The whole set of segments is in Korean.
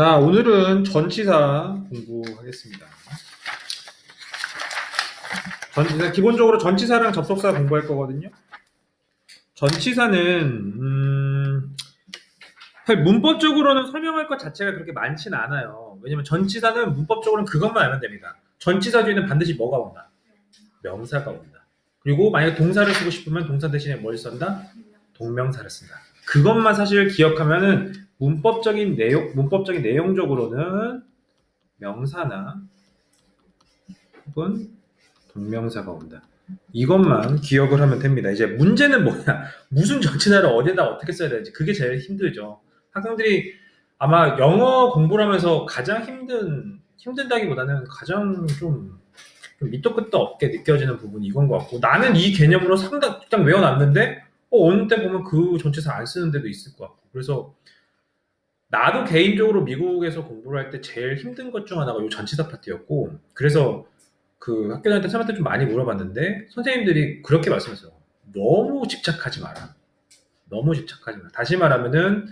자, 오늘은 전치사 공부하겠습니다. 기본적으로 전치사랑 접속사 공부할 거거든요. 전치사는 사실 문법적으로는 설명할 것 자체가 그렇게 많지는 않아요. 왜냐면 전치사는 문법적으로는 그것만 알면 됩니다. 전치사 뒤에는 반드시 뭐가 온다? 명사가 온다. 그리고 만약에 동사를 쓰고 싶으면 동사 대신에 뭘 쓴다? 동명사를 쓴다. 그것만 사실 기억하면은 문법적인 내용적으로는 명사나 혹은 동명사가 온다. 이것만 기억을 하면 됩니다. 이제 문제는 뭐냐? 무슨 전치사를 어디다 어떻게 써야 되는지 그게 제일 힘들죠. 학생들이 아마 영어 공부를 하면서 가장 힘든다기보다는 가장 좀 밑도 끝도 없게 느껴지는 부분이 이건 것 같고, 나는 이 개념으로 상당 그냥 외워놨는데 어느 때 보면 그 전치사 안 쓰는 데도 있을 것 같고. 그래서 나도 개인적으로 미국에서 공부를 할 때 제일 힘든 것 중 하나가 이 전치사 파트였고, 그래서 그 학교 다닐 때 선생님한테 좀 많이 물어봤는데 선생님들이 그렇게 말씀하세요. 너무 집착하지 마라. 너무 집착하지 마라. 다시 말하면은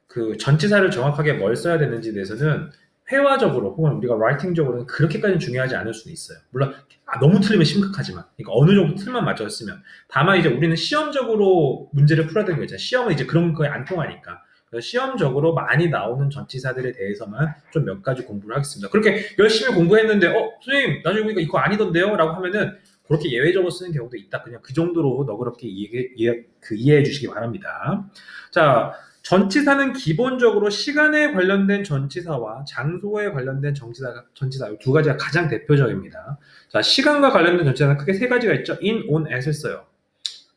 그 전치사를 정확하게 뭘 써야 되는지에 대해서는 회화적으로 혹은 우리가 라이팅적으로는 그렇게까지는 중요하지 않을 수는 있어요. 물론 너무 틀리면 심각하지만, 그러니까 어느 정도 틀만 맞췄으면. 다만 이제 우리는 시험적으로 문제를 풀어야 되는 거 있잖아요. 시험은 이제 그런 거에 안 통하니까. 그래서 시험적으로 많이 나오는 전치사들에 대해서만 좀 몇 가지 공부를 하겠습니다. 그렇게 열심히 공부했는데 선생님 나중에 보니까 이거 아니던데요? 라고 하면은 그렇게 예외적으로 쓰는 경우도 있다. 그냥 그 정도로 너그럽게 이해해 주시기 바랍니다. 자, 전치사는 기본적으로 시간에 관련된 전치사와 장소에 관련된 전치사 이 두 가지가 가장 대표적입니다. 자, 시간과 관련된 전치사는 크게 세 가지가 있죠. in, on, at을 써요.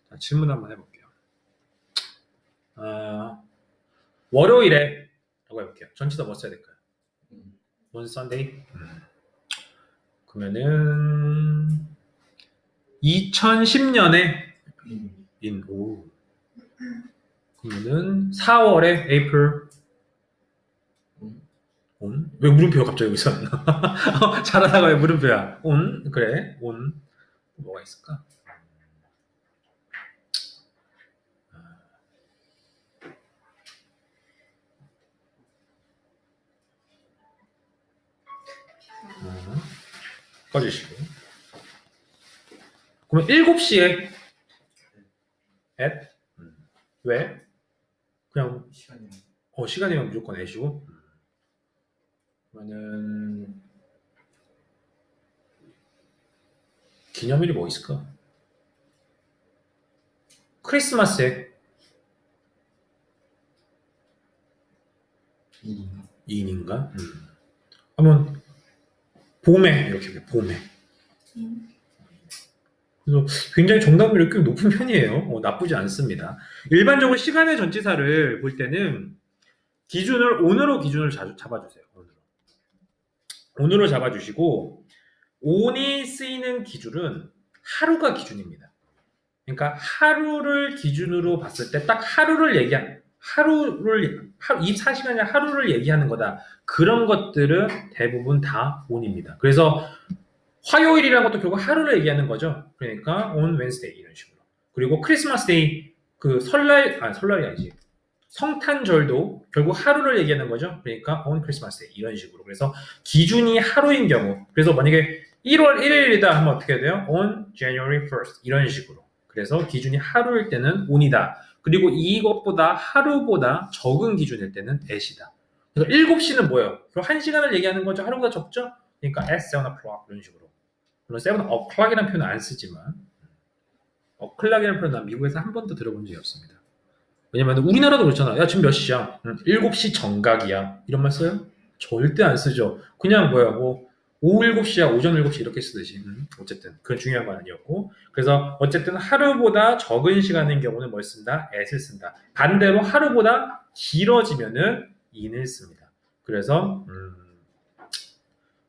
자, 질문 한번 해볼게요. 월요일에 라고 해볼게요. 전치사 뭐 써야 될까요? on Sunday. 그러면은 2010년에 in, 오. 그러면은 4월에 April. on? 왜 물음표가 갑자기 여기서 잘하다가 왜 물음표야? on? 그래, on. 뭐가 있을까? 꺼주시고. 그러면 7시에 at? 왜? 그냥 시간이면 무조건 at이고. 그러면은 기념일이 뭐 있을까? 크리스마스에 2인인가? 하면 봄에 이렇게 봄에. 그래서 굉장히 정답률이 꽤 높은 편이에요. 나쁘지 않습니다. 일반적으로 시간의 전치사를 볼 때는 기준을 on으로 잡아주세요. on으로 잡아주시고, on이 쓰이는 기준은 하루가 기준입니다. 그러니까 하루를 기준으로 봤을 때 딱 하루를 24시간이 하루를 얘기하는 거다. 그런 것들은 대부분 다 on입니다. 그래서 화요일이라는 것도 결국 하루를 얘기하는 거죠. 그러니까 on Wednesday 이런 식으로. 그리고 크리스마스 데이, 설날이 아니지. 성탄절도 결국 하루를 얘기하는 거죠. 그러니까 on Christmas day 이런 식으로. 그래서 기준이 하루인 경우, 그래서 만약에 1월 1일이다 하면 어떻게 돼요? on January 1st 이런 식으로. 그래서 기준이 하루일 때는 on이다. 그리고 이것보다 하루보다 적은 기준일 때는 at이다. 그래서 7시는 뭐예요? 1시간을 얘기하는 거죠. 하루보다 적죠? 그러니까 at 7 o'clock 이런 식으로. 물론 7 o'clock이라는 표현은 안 쓰지만 o'clock이라는 표현은 난 미국에서 한 번도 들어본 적이 없습니다. 왜냐면 우리나라도 그렇잖아. 야 지금 몇 시야? 7시 정각이야. 이런 말 써요? 절대 안 쓰죠. 그냥 오후 7시야, 오전 7시 이렇게 쓰듯이. 어쨌든 그건 중요한 건 아니었고, 그래서 어쨌든 하루보다 적은 시간인 경우는 뭘 쓴다? at을 쓴다. 반대로 하루보다 길어지면은 in을 씁니다. 그래서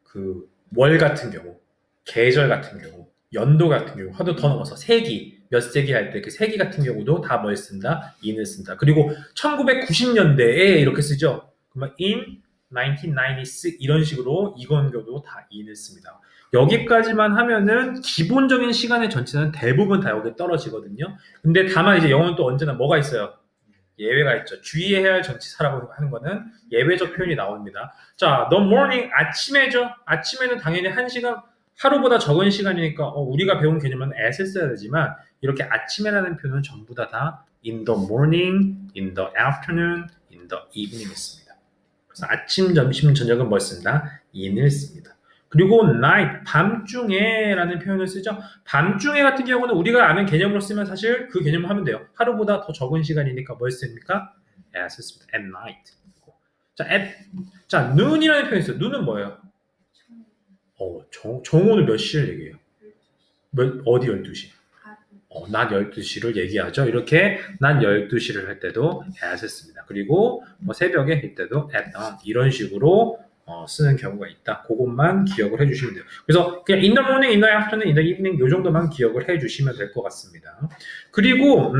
그 월 같은 경우, 계절 같은 경우, 연도 같은 경우, 하도 더 넘어서 세기, 몇 세기 할 때 그 세기 같은 경우도 다 뭘 쓴다? in을 쓴다. 그리고 1990년대에 이렇게 쓰죠. 그러면 in 1996 이런 식으로 이건교도 다 in을 씁니다. 여기까지만 하면은 기본적인 시간의 전체는 대부분 다 여기 떨어지거든요. 근데 다만 이제 영어는 또 언제나 뭐가 있어요? 예외가 있죠. 주의해야 할 전치사라고 하는 거는 예외적 표현이 나옵니다. 자, the morning 아침에죠. 아침에는 당연히 1시간 하루보다 적은 시간이니까 우리가 배운 개념은 at을 써야 되지만 이렇게 아침에라는 표현은 전부 다 in the morning, in the afternoon, in the evening을 씁니다. 그래서 아침, 점심, 저녁은 뭘 쓴다? in을 씁니다. 그리고 night, 밤중에 라는 표현을 쓰죠. 밤중에 같은 경우는 우리가 아는 개념으로 쓰면 사실 그 개념을 하면 돼요. 하루보다 더 적은 시간이니까 뭘 씁니까? at을 씁니다. at night. 자, noon이라는 표현이 있어요. noon은 뭐예요? 정오는 몇 시를 얘기해요? 어디 12시? 낮 12시를 얘기하죠. 이렇게 낮 12시를 할 때도 at을 씁니다. 그리고 새벽에 할 때도 at dawn 이런 식으로 쓰는 경우가 있다. 그것만 기억을 해주시면 돼요. 그래서 그냥 in the morning, in the afternoon, in the evening 이 정도만 기억을 해주시면 될 것 같습니다. 그리고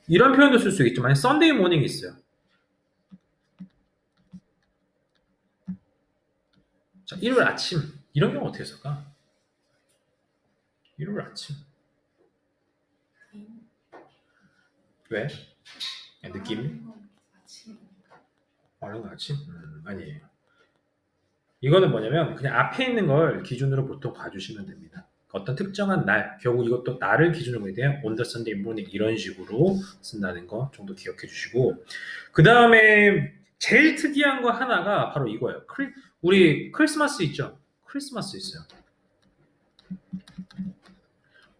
이런 표현도 쓸 수 있겠지만 Sunday morning이 있어요. 자, 일요일 아침 이런 경우 어떻게 쓸까? 일요일 아침 왜? 느낌이? 말하는 거 아침? 아니에요. 이거는 뭐냐면 그냥 앞에 있는 걸 기준으로 보통 봐주시면 됩니다. 어떤 특정한 날, 결국 이것도 날을 기준으로 보게 되면 on the Sunday morning 이런 식으로 쓴다는 거 정도 기억해 주시고 그 다음에 제일 특이한 거 하나가 바로 이거예요. 우리 크리스마스 있죠? 크리스마스 있어요.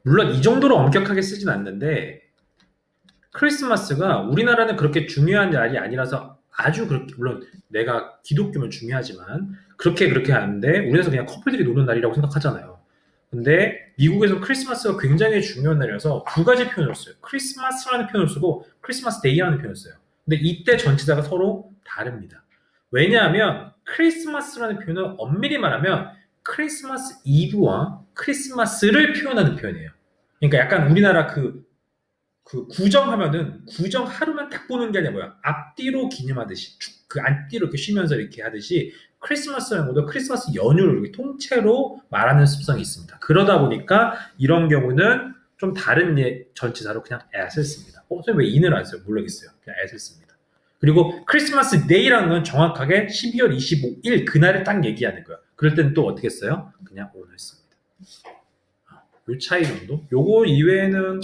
물론 이 정도로 엄격하게 쓰진 않는데 크리스마스가 우리나라는 그렇게 중요한 날이 아니라서 아주 그렇게 물론 내가 기독교면 중요하지만 그렇게 하는데 우리나라에서 그냥 커플들이 노는 날이라고 생각하잖아요. 근데 미국에서 크리스마스가 굉장히 중요한 날이라서 두 가지 표현을 써요. 크리스마스라는 표현을 쓰고 크리스마스 데이라는 표현을 써요. 근데 이때 전치사가 서로 다릅니다. 왜냐하면 크리스마스라는 표현은 엄밀히 말하면 크리스마스 이브와 크리스마스를 표현하는 표현이에요. 그러니까 약간 우리나라 그 구정하면은 구정 하루만 딱 보는 게 아니라 뭐야 앞뒤로 기념하듯이 그 앞뒤로 이렇게 쉬면서 이렇게 하듯이 크리스마스라는 것도 크리스마스 연휴를 이렇게 통째로 말하는 습성이 있습니다. 그러다 보니까 이런 경우는 좀 다른 전치사로 그냥 at을 씁니다. 선생님 왜 in을 안 써요? 모르겠어요. 그냥 at을 씁니다. 그리고 크리스마스 데이라는 건 정확하게 12월 25일 그날을 딱 얘기하는 거예요. 그럴 때는 또 어떻게 써요? 그냥 o늘 씁니다. 요 차이 정도? 요거 이외에는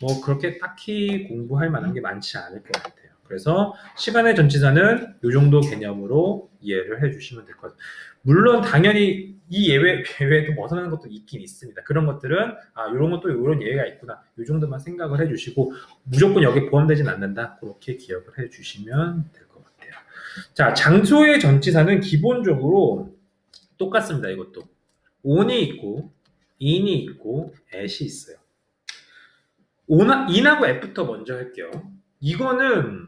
뭐 그렇게 딱히 공부할 만한 게 많지 않을 것 같아요. 그래서 시간의 전치사는 이 정도 개념으로 이해를 해주시면 될 것 같아요. 물론 당연히 이 예외도 벗어나는 것도 있긴 있습니다. 그런 것들은 이런 것도 이런 예외가 있구나. 이 정도만 생각을 해주시고 무조건 여기 포함되진 않는다. 그렇게 기억을 해주시면 될 것 같아요. 자, 장소의 전치사는 기본적으로 똑같습니다. 이것도 on이 있고 in이 있고 at이 있어요. in하고 at부터 먼저 할게요. 이거는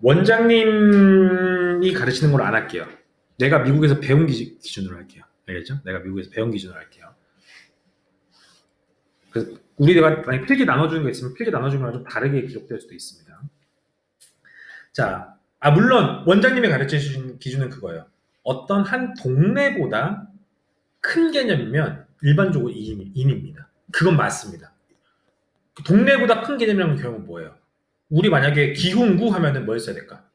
원장님이 가르치는 걸 안 할게요. 내가 미국에서 배운 기준으로 할게요. 알겠죠? 내가 미국에서 배운 기준으로 할게요. 그래서 우리가 만약 필기 나눠주는 거 있으면 필기 나눠주는 거랑 좀 다르게 기록될 수도 있습니다. 자, 물론 원장님이 가르쳐 주신 기준은 그거예요. 어떤 한 동네보다 큰 개념이면 일반적으로 in입니다. 그건 맞습니다. 동네보다 큰 개념이라는 경우는 뭐예요? 우리 만약에 기흥구 하면은 뭘 써야 될까?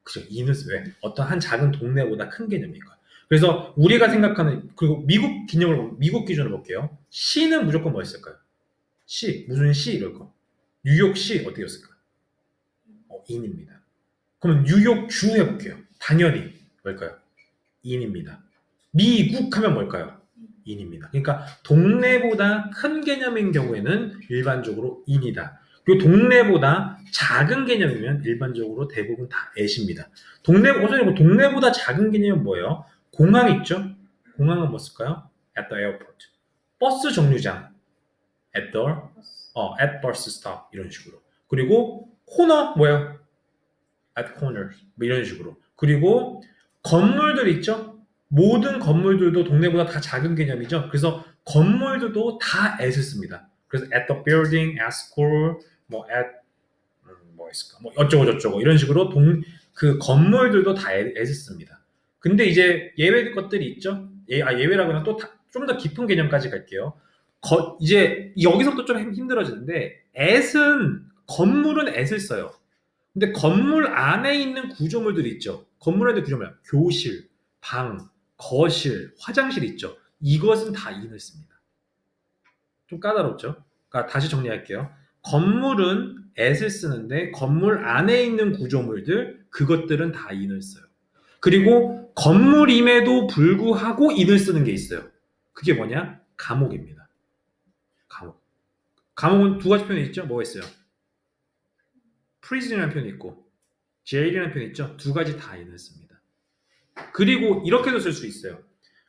그죠? in을 왜? 어떤 한 작은 동네보다 큰 개념이니까. 그래서 우리가 생각하는 그리고 미국 기준으로 볼게요. 시는 무조건 뭐 있을까요? 시 무슨 시 이럴 거. 뉴욕시 어떻게 했을까요? in입니다. 그럼 뉴욕주 해볼게요. 당연히 뭘까요? in입니다. 미국 하면 뭘까요? in입니다. 그러니까 동네보다 큰 개념인 경우에는 일반적으로 in이다. 그리고 동네보다 작은 개념이면 일반적으로 대부분 다 at입니다. 동네보다 작은 개념은 뭐예요? 공항 있죠? 공항은 뭐 쓸까요? at the airport. 버스 정류장 at bus stop 이런 식으로. 그리고 코너 뭐예요? at corners 뭐 이런 식으로. 그리고 건물들 있죠? 모든 건물들도 동네보다 다 작은 개념이죠. 그래서 건물들도 다 at을 씁니다. 그래서 at the building, at school, 뭐 at 뭐 있을까? 뭐 어쩌고 저쩌고 이런 식으로 그 건물들도 다 at을 씁니다. 근데 이제 예외 것들이 있죠. 예외라고는 또 좀 더 깊은 개념까지 갈게요. 이제 여기서부터 좀 힘들어지는데 at은 건물은 at을 써요. 근데 건물 안에 있는 구조물들이 있죠. 건물 안에 구조물, 교실, 방, 거실, 화장실 있죠. 이것은 다 in을 씁니다. 좀 까다롭죠? 그러니까 다시 정리할게요. 건물은 at을 쓰는데 건물 안에 있는 구조물들 그것들은 다 in을 써요. 그리고 건물임에도 불구하고 in을 쓰는 게 있어요. 그게 뭐냐? 감옥입니다. 감옥. 감옥은 두 가지 표현이 있죠. 뭐가 있어요? prison이라는 표현이 있고 jail이라는 표현이 있죠. 두 가지 다 in을 씁니다. 그리고 이렇게도 쓸 수 있어요.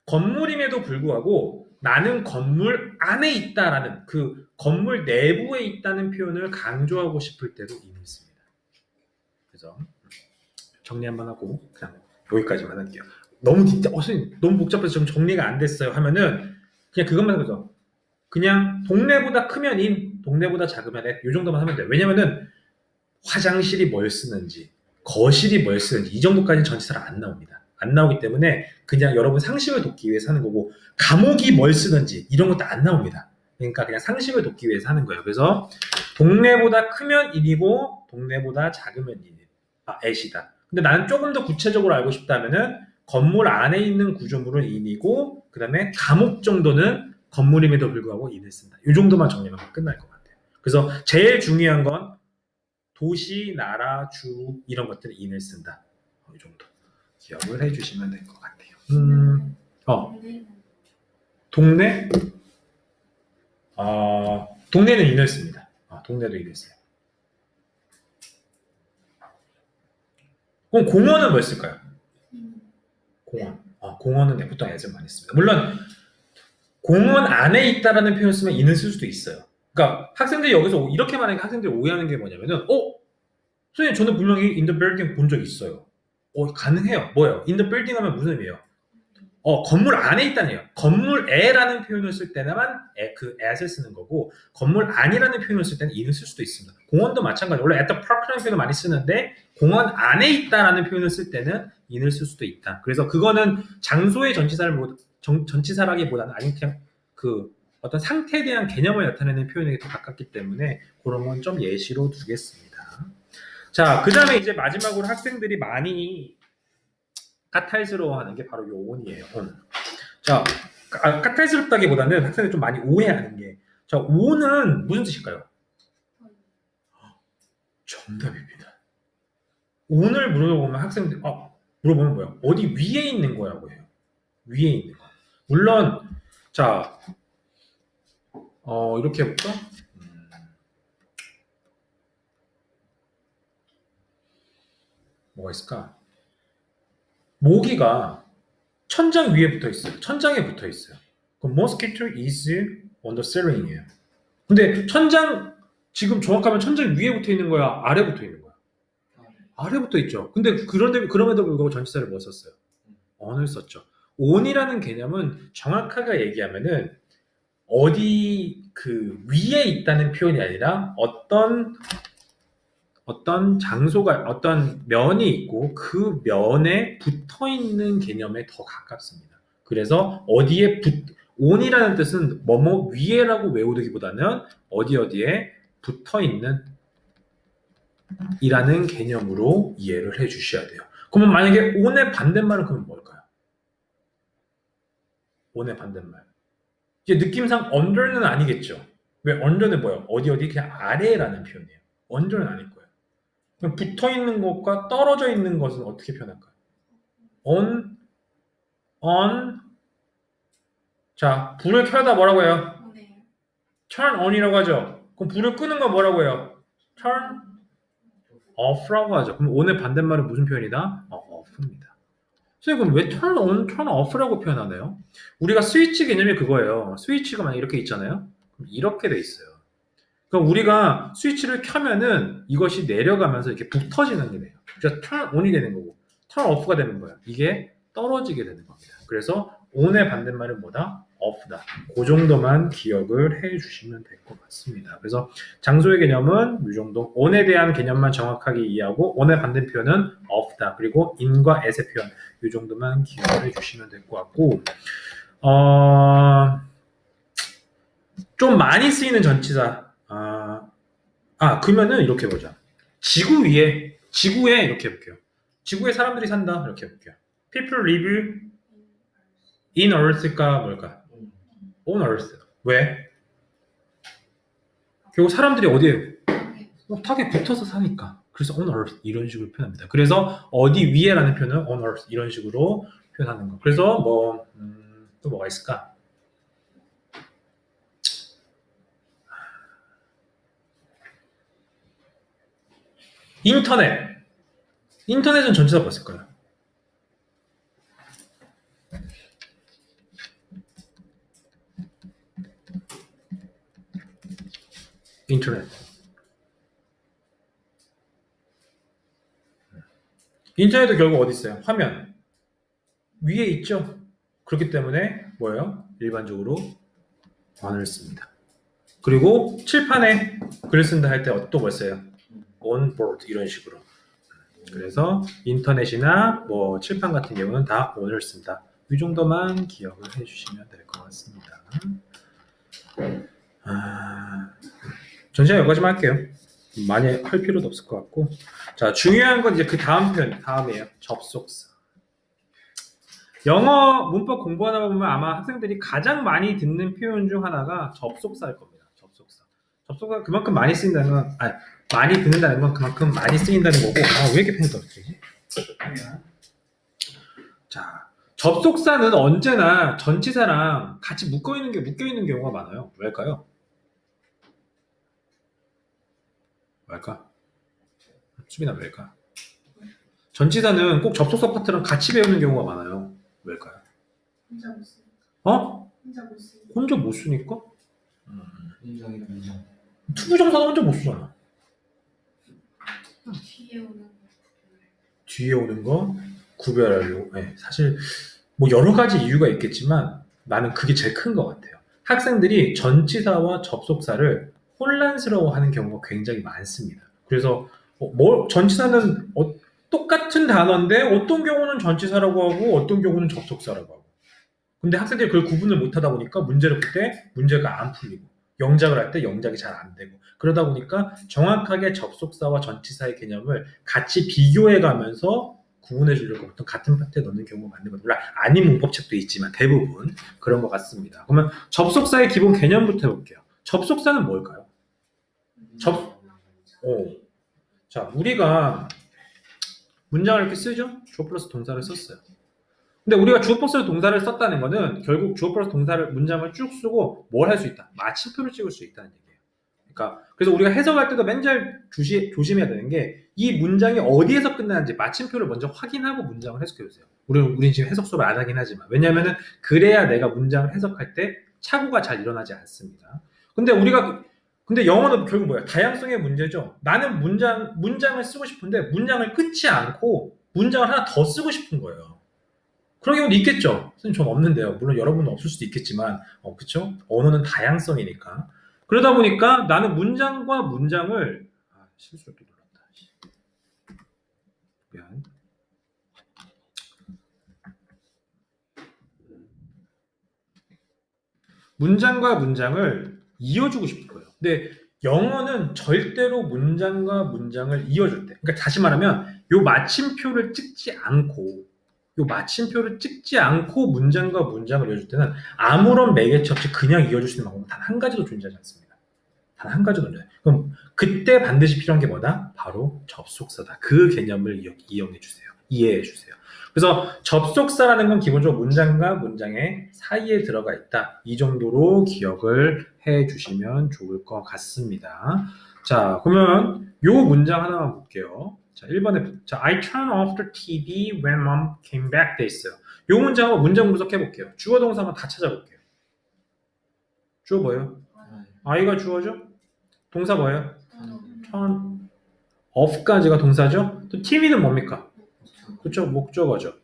건물임에도 불구하고 나는 건물 안에 있다라는 그 건물 내부에 있다는 표현을 강조하고 싶을 때도 in을 씁니다. 그래서 정리 한번 하고 그냥 여기까지만 할게요. 너무 선생님 너무 복잡해서 좀 정리가 안 됐어요 하면은 그냥 그것만 하죠. 그냥 동네보다 크면 in, 동네보다 작으면 at 이 정도만 하면 돼요. 왜냐면은 화장실이 뭘 쓰는지, 거실이 뭘 쓰는지 이 정도까지는 전치사를 안 나옵니다. 안 나오기 때문에 그냥 여러분 상식을 돋기 위해서 하는 거고 감옥이 뭘 쓰는지 이런 것도 안 나옵니다. 그러니까 그냥 상식을 돋기 위해서 하는 거예요. 그래서 동네보다 크면 in이고 동네보다 작으면 at이다. 근데 나는 조금 더 구체적으로 알고 싶다면은 건물 안에 있는 구조물은 in이고 그 다음에 감옥 정도는 건물임에도 불구하고 in을 쓴다. 이 정도만 정리하면 끝날 것 같아요. 그래서 제일 중요한 건 도시, 나라, 주 이런 것들은 in을 쓴다. 이 정도 기억을 해주시면 될 것 같아요. 동네? 동네는 in을 씁니다. 동네도 in을 써요. 그럼 공원은 뭐 쓸까요? 공원. 공원은 보통 at을 많이 씁니다. 물론 공원 안에 있다라는 표현을 쓰면 in을 쓸 수도 있어요. 그러니까 학생들이 여기서 이렇게 말하니까 학생들이 오해하는 게 뭐냐면은 선생님 저는 분명히 in the building 본 적 있어요. 가능해요. 뭐예요? in the building 하면 무슨 의미예요? 건물 안에 있다는 얘기예요. 건물에라는 표현을 쓸 때만 그 at을 쓰는 거고 건물 안이라는 표현을 쓸 때는 in을 쓸 수도 있습니다. 공원도 마찬가지로 원래 at the park라는 표현을 많이 쓰는데 공원 안에 있다라는 표현을 쓸 때는 in을 쓸 수도 있다. 그래서 그거는 장소의 전치사라기보다는 아니 그냥 그 어떤 상태에 대한 개념을 나타내는 표현에 더 가깝기 때문에 그런 건 좀 예시로 두겠습니다. 자, 그 다음에 이제 마지막으로 학생들이 많이 까탈스러워하는 게 바로 요 on이에요. on. 자, 까탈스럽다기보다는 학생들이 좀 많이 오해하는 게 자, on은 무슨 뜻일까요? 정답입니다. on을 물어보면 학생들 물어보면 뭐야? 어디 위에 있는 거라고 해요. 위에 있는 거. 물론 자 이렇게 해볼까? 뭐가 있을까? 모기가 천장 위에 붙어 있어요. 천장에 붙어 있어요. 그럼 mosquito is on the ceiling이에요. 근데 천장 지금 정확하면 천장 위에 붙어 있는 거야? 아래 붙어 있는 거야? 아래 붙어 있죠. 근데 그럼에도 불구하고 전치사를 뭐 썼어요? on을 썼죠. on이라는 개념은 정확하게 얘기하면은 어디 그 위에 있다는 표현이 아니라 어떤 장소가 어떤 면이 있고 그 면에 붙어 있는 개념에 더 가깝습니다. 그래서 on이라는 뜻은 뭐뭐 위에라고 외우기보다는 어디에 붙어 있는 이라는 개념으로 이해를 해 주셔야 돼요. 그러면 만약에 on의 반대말은 그럼 뭘까요? on의 반대말. 이제 느낌상 under는 아니겠죠. 왜 under는 뭐예요? 어디 그냥 아래라는 표현이에요. under는 아닐 거예요. 그럼 붙어 있는 것과 떨어져 있는 것은 어떻게 표현할까요? on. 자, 불을 켜다 뭐라고 해요? turn on이라고 하죠. 그럼 불을 끄는 건 뭐라고 해요? turn off라고 하죠. 그럼 on의 반대말은 무슨 표현이다? off입니다. 선생님 그럼 왜 turn on, turn off라고 표현하나요? 우리가 스위치 개념이 그거예요. 스위치가 만약 이렇게 있잖아요. 그럼 이렇게 돼 있어요. 그럼 우리가 스위치를 켜면은 이것이 내려가면서 이렇게 붙어지는 게 돼요. 그래서 turn on이 되는 거고 turn off가 되는 거예요. 이게 떨어지게 되는 겁니다. 그래서 on의 반대말은 뭐다? off다. 그 정도만 기억을 해주시면 될 것 같습니다. 그래서 장소의 개념은 이 정도. on에 대한 개념만 정확하게 이해하고 on의 반대 표현은 off다. 그리고 in과 at의 표현 이 정도만 기억을 해주시면 될 것 같고 좀 많이 쓰이는 전치사. 그러면은 이렇게 보자. 지구에 이렇게 해볼게요. 지구에 사람들이 산다. 이렇게 해볼게요. People live in Earth가 뭘까? On Earth. 왜? 결국 사람들이 어디에? 탁에 붙어서 사니까. 그래서 on Earth 이런 식으로 표현합니다. 그래서 어디 위에라는 표현은 on Earth 이런 식으로 표현하는 거. 그래서 또 뭐가 있을까? 인터넷은 전치사 뭐 쓸까요? 인터넷. 인터넷도 결국 어디 있어요? 화면 위에 있죠. 그렇기 때문에 뭐예요? 일반적으로 on을 씁니다. 그리고 칠판에 글 쓴다 할 때 또 뭐 써요? on board 이런 식으로. 그래서 인터넷이나 뭐 칠판 같은 경우는 다 on을 쓴다. 이 정도만 기억을 해주시면 될 것 같습니다. 전시는 여기까지만 할게요. 많이 할 필요도 없을 것 같고. 자, 중요한 건 이제 그 다음 표현, 다음이에요. 접속사. 영어 문법 공부하다 보면 아마 학생들이 가장 많이 듣는 표현 중 하나가 접속사일 겁니다. 접속사가 그만큼 많이 쓰인다는 건, 많이 듣는다는 건 그만큼 많이 쓰인다는 거고. 왜 이렇게 펜이 떨어지지? 자, 접속사는 언제나 전치사랑 같이 묶여 있는 경우가 많아요. 왜일까요? 왜일까? 수빈아 왜일까? 전치사는 꼭 접속사 파트랑 같이 배우는 경우가 많아요. 왜일까요? 혼자 못 쓰니까. 혼자 못 쓰니까? 인정이다 인정. 투부정사는 혼자 못 쓰잖아. 뒤에 오는 거 구별하려고. 네, 사실 뭐 여러 가지 이유가 있겠지만 나는 그게 제일 큰 것 같아요. 학생들이 전치사와 접속사를 혼란스러워하는 경우가 굉장히 많습니다. 그래서 전치사는 똑같은 단어인데 어떤 경우는 전치사라고 하고 어떤 경우는 접속사라고 하고. 근데 학생들이 그걸 구분을 못하다 보니까 문제를 풀 때 문제가 안 풀리고 영작을 할 때 영작이 잘 안 되고 그러다 보니까 정확하게 접속사와 전치사의 개념을 같이 비교해 가면서 구분해 주려고 보통 같은 파트에 넣는 경우가 많은 거죠. 물론 아닌 문법책도 있지만 대부분 그런 것 같습니다. 그러면 접속사의 기본 개념부터 해볼게요. 접속사는 뭘까요? 자, 우리가 문장을 이렇게 쓰죠? 주어 플러스 동사를 썼어요. 근데 우리가 주어 플러스 동사를 썼다는 거는 결국 주어 플러스 동사를 문장을 쭉 쓰고 뭘 할 수 있다? 마침표를 찍을 수 있다는 얘기예요. 그러니까 그래서 우리가 해석할 때도 맨날 조심해야 되는 게 이 문장이 어디에서 끝나는지 마침표를 먼저 확인하고 문장을 해석해 주세요. 우리는 지금 해석 수업을 안 하긴 하지만 왜냐하면은 그래야 내가 문장을 해석할 때 착오가 잘 일어나지 않습니다. 근데 영어는 결국 뭐야? 다양성의 문제죠. 나는 문장을 쓰고 싶은데 문장을 끊지 않고 문장을 하나 더 쓰고 싶은 거예요. 그런 경우도 있겠죠. 선생님 전 없는데요. 물론 여러분은 없을 수도 있겠지만, 그쵸? 언어는 다양성이니까. 그러다 보니까 나는 문장과 문장을 실수로 또 눌렀다. 미안. 문장과 문장을 이어주고 싶은 거예요. 근데 영어는 절대로 문장과 문장을 이어줄 때, 그러니까 다시 말하면 요 마침표를 찍지 않고 문장과 문장을 이어줄 때는 아무런 매개체 없이 그냥 이어줄 수 있는 방법은 단 한 가지도 존재하지 않습니다. 단 한 가지도 존재해요. 그럼 그때 반드시 필요한 게 뭐다? 바로 접속사다. 그 개념을 이해해 주세요. 그래서 접속사라는 건 기본적으로 문장과 문장의 사이에 들어가 있다. 이 정도로 기억을 해 주시면 좋을 것 같습니다. 자, 그러면 요 문장 하나만 볼게요. 자, 1번에 I turned off the TV when mom came back 돼 있어요. 요 문장은 문장 분석해 볼게요. 주어 동사만 다 찾아볼게요. 주어 뭐예요? I가 주어죠? 동사 뭐예요? turn off까지가 동사죠? 또 TV는 뭡니까? 그쵸? 목적어죠.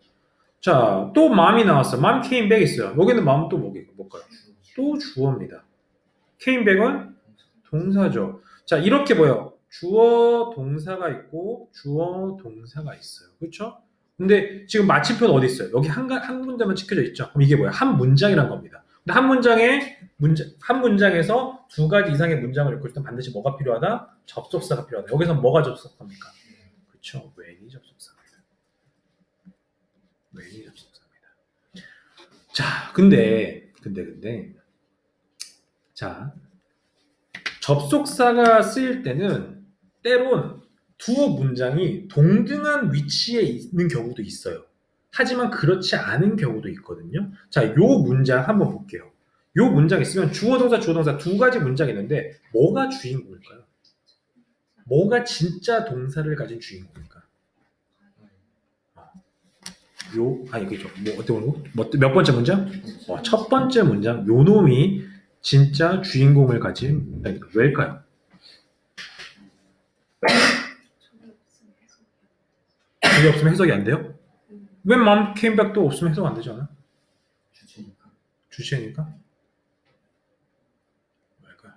자, 또 mom이 나왔어. mom came back 있어요. 여기는 mom 또 뭘까요? 또 주어입니다. came back은 동사죠. 자, 이렇게 뭐예요? 주어 동사가 있고 주어 동사가 있어요. 그렇죠? 근데 지금 마침표는 어디 있어요? 여기 한 군데만 찍혀져 있죠. 그럼 이게 뭐야? 한 문장이란 겁니다. 근데 한 문장에 한 문장에서 두 가지 이상의 문장을 읽고 싶으면 반드시 뭐가 필요하다? 접속사가 필요하다. 여기서 뭐가 접속사입니까? 그렇죠. when이 접속사입니다. when이 접속사입니다. 자, 근데 자, 접속사가 쓰일 때는 때론 두 문장이 동등한 위치에 있는 경우도 있어요. 하지만 그렇지 않은 경우도 있거든요. 자, 요 문장 한번 볼게요. 요 문장 있으면 주어 동사 두 가지 문장이 있는데 뭐가 주인공일까요? 뭐가 동사를 가진 주인공일까? 이게죠. 몇 번째 문장? 첫 번째 문장. 요 놈이 진짜 주인공을 가진 왜일까요? 저게 없으면 해석이 안 돼요? When mom came back도 없으면 해석 안 되잖아. 주체니까. 왜일까요?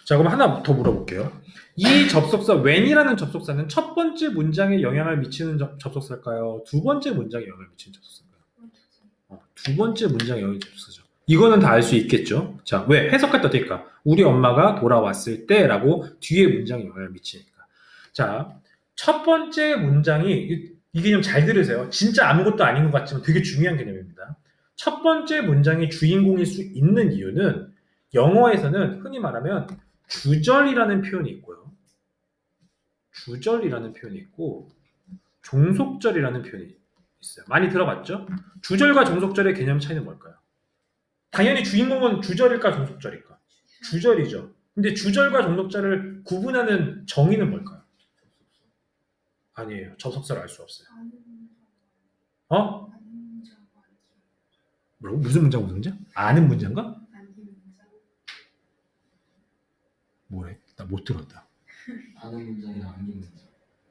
자, 그럼 하나 더 물어볼게요. 이 접속사 when이라는 접속사는 첫 번째 문장에 영향을 미치는 접속사일까요? 두 번째 문장에 영향을 미치는 접속사일까요? 두 번째 문장에 영향을 미치는 접속사죠. 이거는 다 알 수 있겠죠. 자, 왜? 해석할 때 어떨까? 우리 엄마가 돌아왔을 때라고 뒤에 문장에 영향을 미치니까. 자, 첫 번째 문장이 이 개념 잘 들으세요. 진짜 아무것도 아닌 것 같지만 되게 중요한 개념입니다. 첫 번째 문장이 주인공일 수 있는 이유는 영어에서는 흔히 말하면 주절이라는 표현이 있고요. 주절이라는 표현이 있고 종속절이라는 표현이 있어요. 많이 들어봤죠? 주절과 종속절의 개념 차이는 뭘까요? 당연히 주인공은 주절일까 종속절일까? 주절이죠. 근데 주절과 종속절을 구분하는 정의는 뭘까요? 아니에요. 접속사를 알 수 없어요. 뭐라고? 무슨 문장? 아는 문장가? 뭐래? 나 못 들었다. 아는 문장이랑 암기 문장.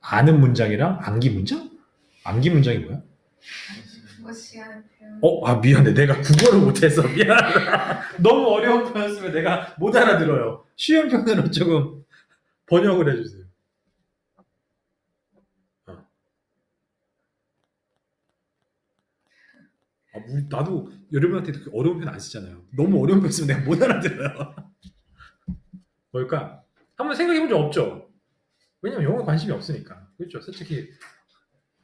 아는 문장이랑 암기 문장? 암기 문장이 뭐야? 미안해. 내가 국어를 못해서 미안하다. 너무 어려운 표현이면 내가 못 알아들어요. 쉬운 표현으로 조금 번역을 해주세요. 나도 여러분한테 어려운 표현 안 쓰잖아요. 너무 어려운 표현 쓰면 내가 못 알아들어요. 뭘까? 한번 생각해본 적 없죠? 왜냐면 영어에 관심이 없으니까. 그렇죠? 솔직히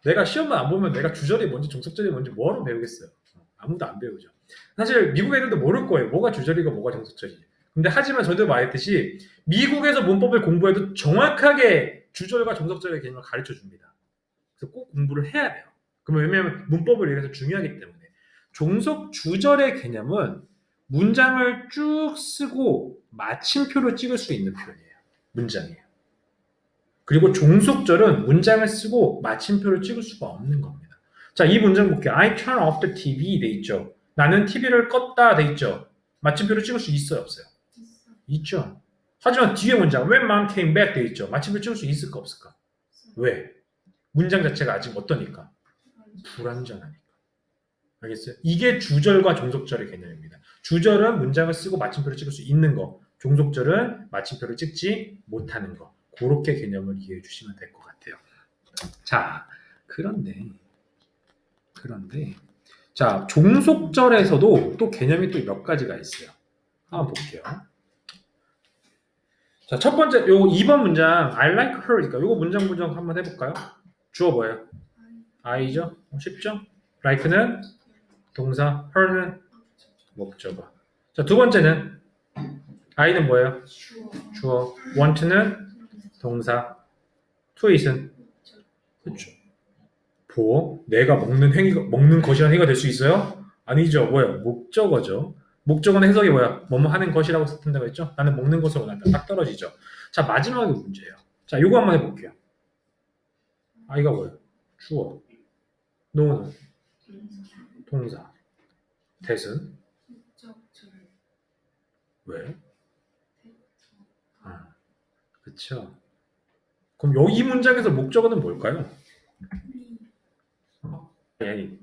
내가 시험만 안 보면 내가 주절이 뭔지 종속절이 뭔지 뭐하러 배우겠어요. 아무도 안 배우죠. 사실 미국 애들도 모를 거예요. 뭐가 주절이고 뭐가 종속절이. 근데 하지만 저도 말했듯이 미국에서 문법을 공부해도 정확하게 주절과 종속절의 개념을 가르쳐 줍니다. 그래서 꼭 공부를 해야 돼요. 왜냐면 문법을 위해서 중요하기 때문에. 종속 주절의 개념은 문장을 쭉 쓰고 마침표를 찍을 수 있는 표현이에요. 문장이에요. 그리고 종속절은 문장을 쓰고 마침표를 찍을 수가 없는 겁니다. 자, 이 문장 볼게요. I turn off the TV 돼 있죠. 나는 TV를 껐다 돼 있죠. 마침표를 찍을 수 있어요, 없어요? 있죠. 하지만 뒤에 문장 When mom came back 돼 있죠. 마침표 찍을 수 있을까 없을까? 왜? 문장 자체가 아직 어떠니까? 불완전하니까. 알겠어요? 이게 주절과 종속절의 개념입니다. 주절은 문장을 쓰고 마침표를 찍을 수 있는 거, 종속절은 마침표를 찍지 못하는 거. 그렇게 개념을 이해해 주시면 될 것 같아요. 자, 그런데 자, 종속절에서도 또 개념이 또 몇 가지가 있어요. 한번 볼게요. 자, 첫 번째 요 2번 문장 I like her니까 요거 문장 한번 해볼까요? 주어 뭐예요? I죠? 쉽죠? like는 동사, her는 목적어. 자, 두 번째는 I는 뭐예요? 주어. want는 동사, to eat은 그렇죠. 내가 먹는 것이라는 행위가 될 수 있어요? 아니죠. 뭐예요? 목적어죠. 목적어는 해석이 뭐야? 뭐뭐 하는 것이라고 쓴다고 했죠? 나는 먹는 것을 원한다. 딱 떨어지죠. 자, 마지막이 문제예요. 자, 요거 한번 해볼게요. I가 뭐예요? 주어. no는 동사. that은 왜? 그쵸. 그럼 여기 문장에서 목적어는 뭘까요? 아니,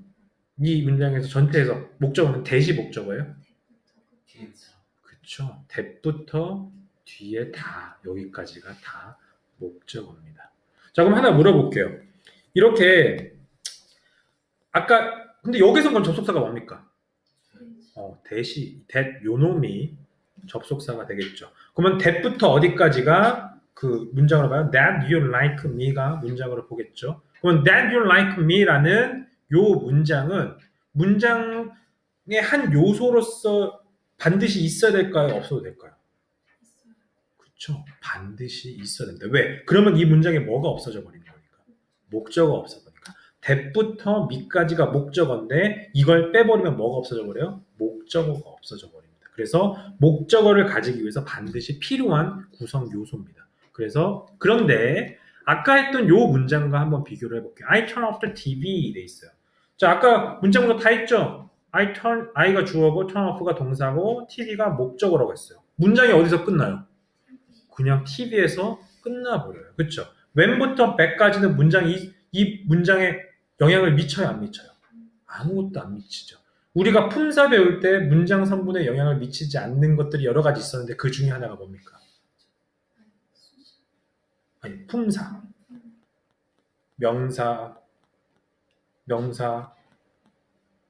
이 문장에서 전체에서 목적어는 that이 목적어예요? 그쵸. that부터 뒤에 다 여기까지가 다 목적어입니다. 자, 그럼 하나 물어볼게요. 이렇게 아까 근데 여기서 건 접속사가 뭡니까? that 요놈이 접속사가 되겠죠. 그러면 that부터 어디까지가 그 문장으로 봐요? That you like me가 문장으로 보겠죠. 그러면 that you like me라는 요 문장은 문장의 한 요소로서 반드시 있어야 될까요? 없어도 될까요? 그렇죠. 반드시 있어야 됩니다. 왜? 그러면 이 문장에 뭐가 없어져 버리는 거니까? 목적어가 없어 버리니까. that부터 me까지가 목적어인데 이걸 빼버리면 뭐가 없어져 버려요? 목적어가 없어져 버립니다. 그래서 목적어를 가지기 위해서 반드시 필요한 구성 요소입니다. 그래서 그런데 아까 했던 요 문장과 한번 비교를 해볼게요. I turn off the TV 돼 있어요. 자, 아까 문장으로 다 했죠? I가 주어고 turn off가 동사고 TV가 목적어라고 했어요. 문장이 어디서 끝나요? 그냥 TV에서 끝나버려요. 그렇죠? when부터 back까지는 문장이 이 문장에 영향을 미쳐요, 안 미쳐요? 아무것도 안 미치죠. 우리가 품사 배울 때 문장 성분에 영향을 미치지 않는 것들이 여러 가지 있었는데 그 중에 하나가 뭡니까? 아니, 품사, 명사,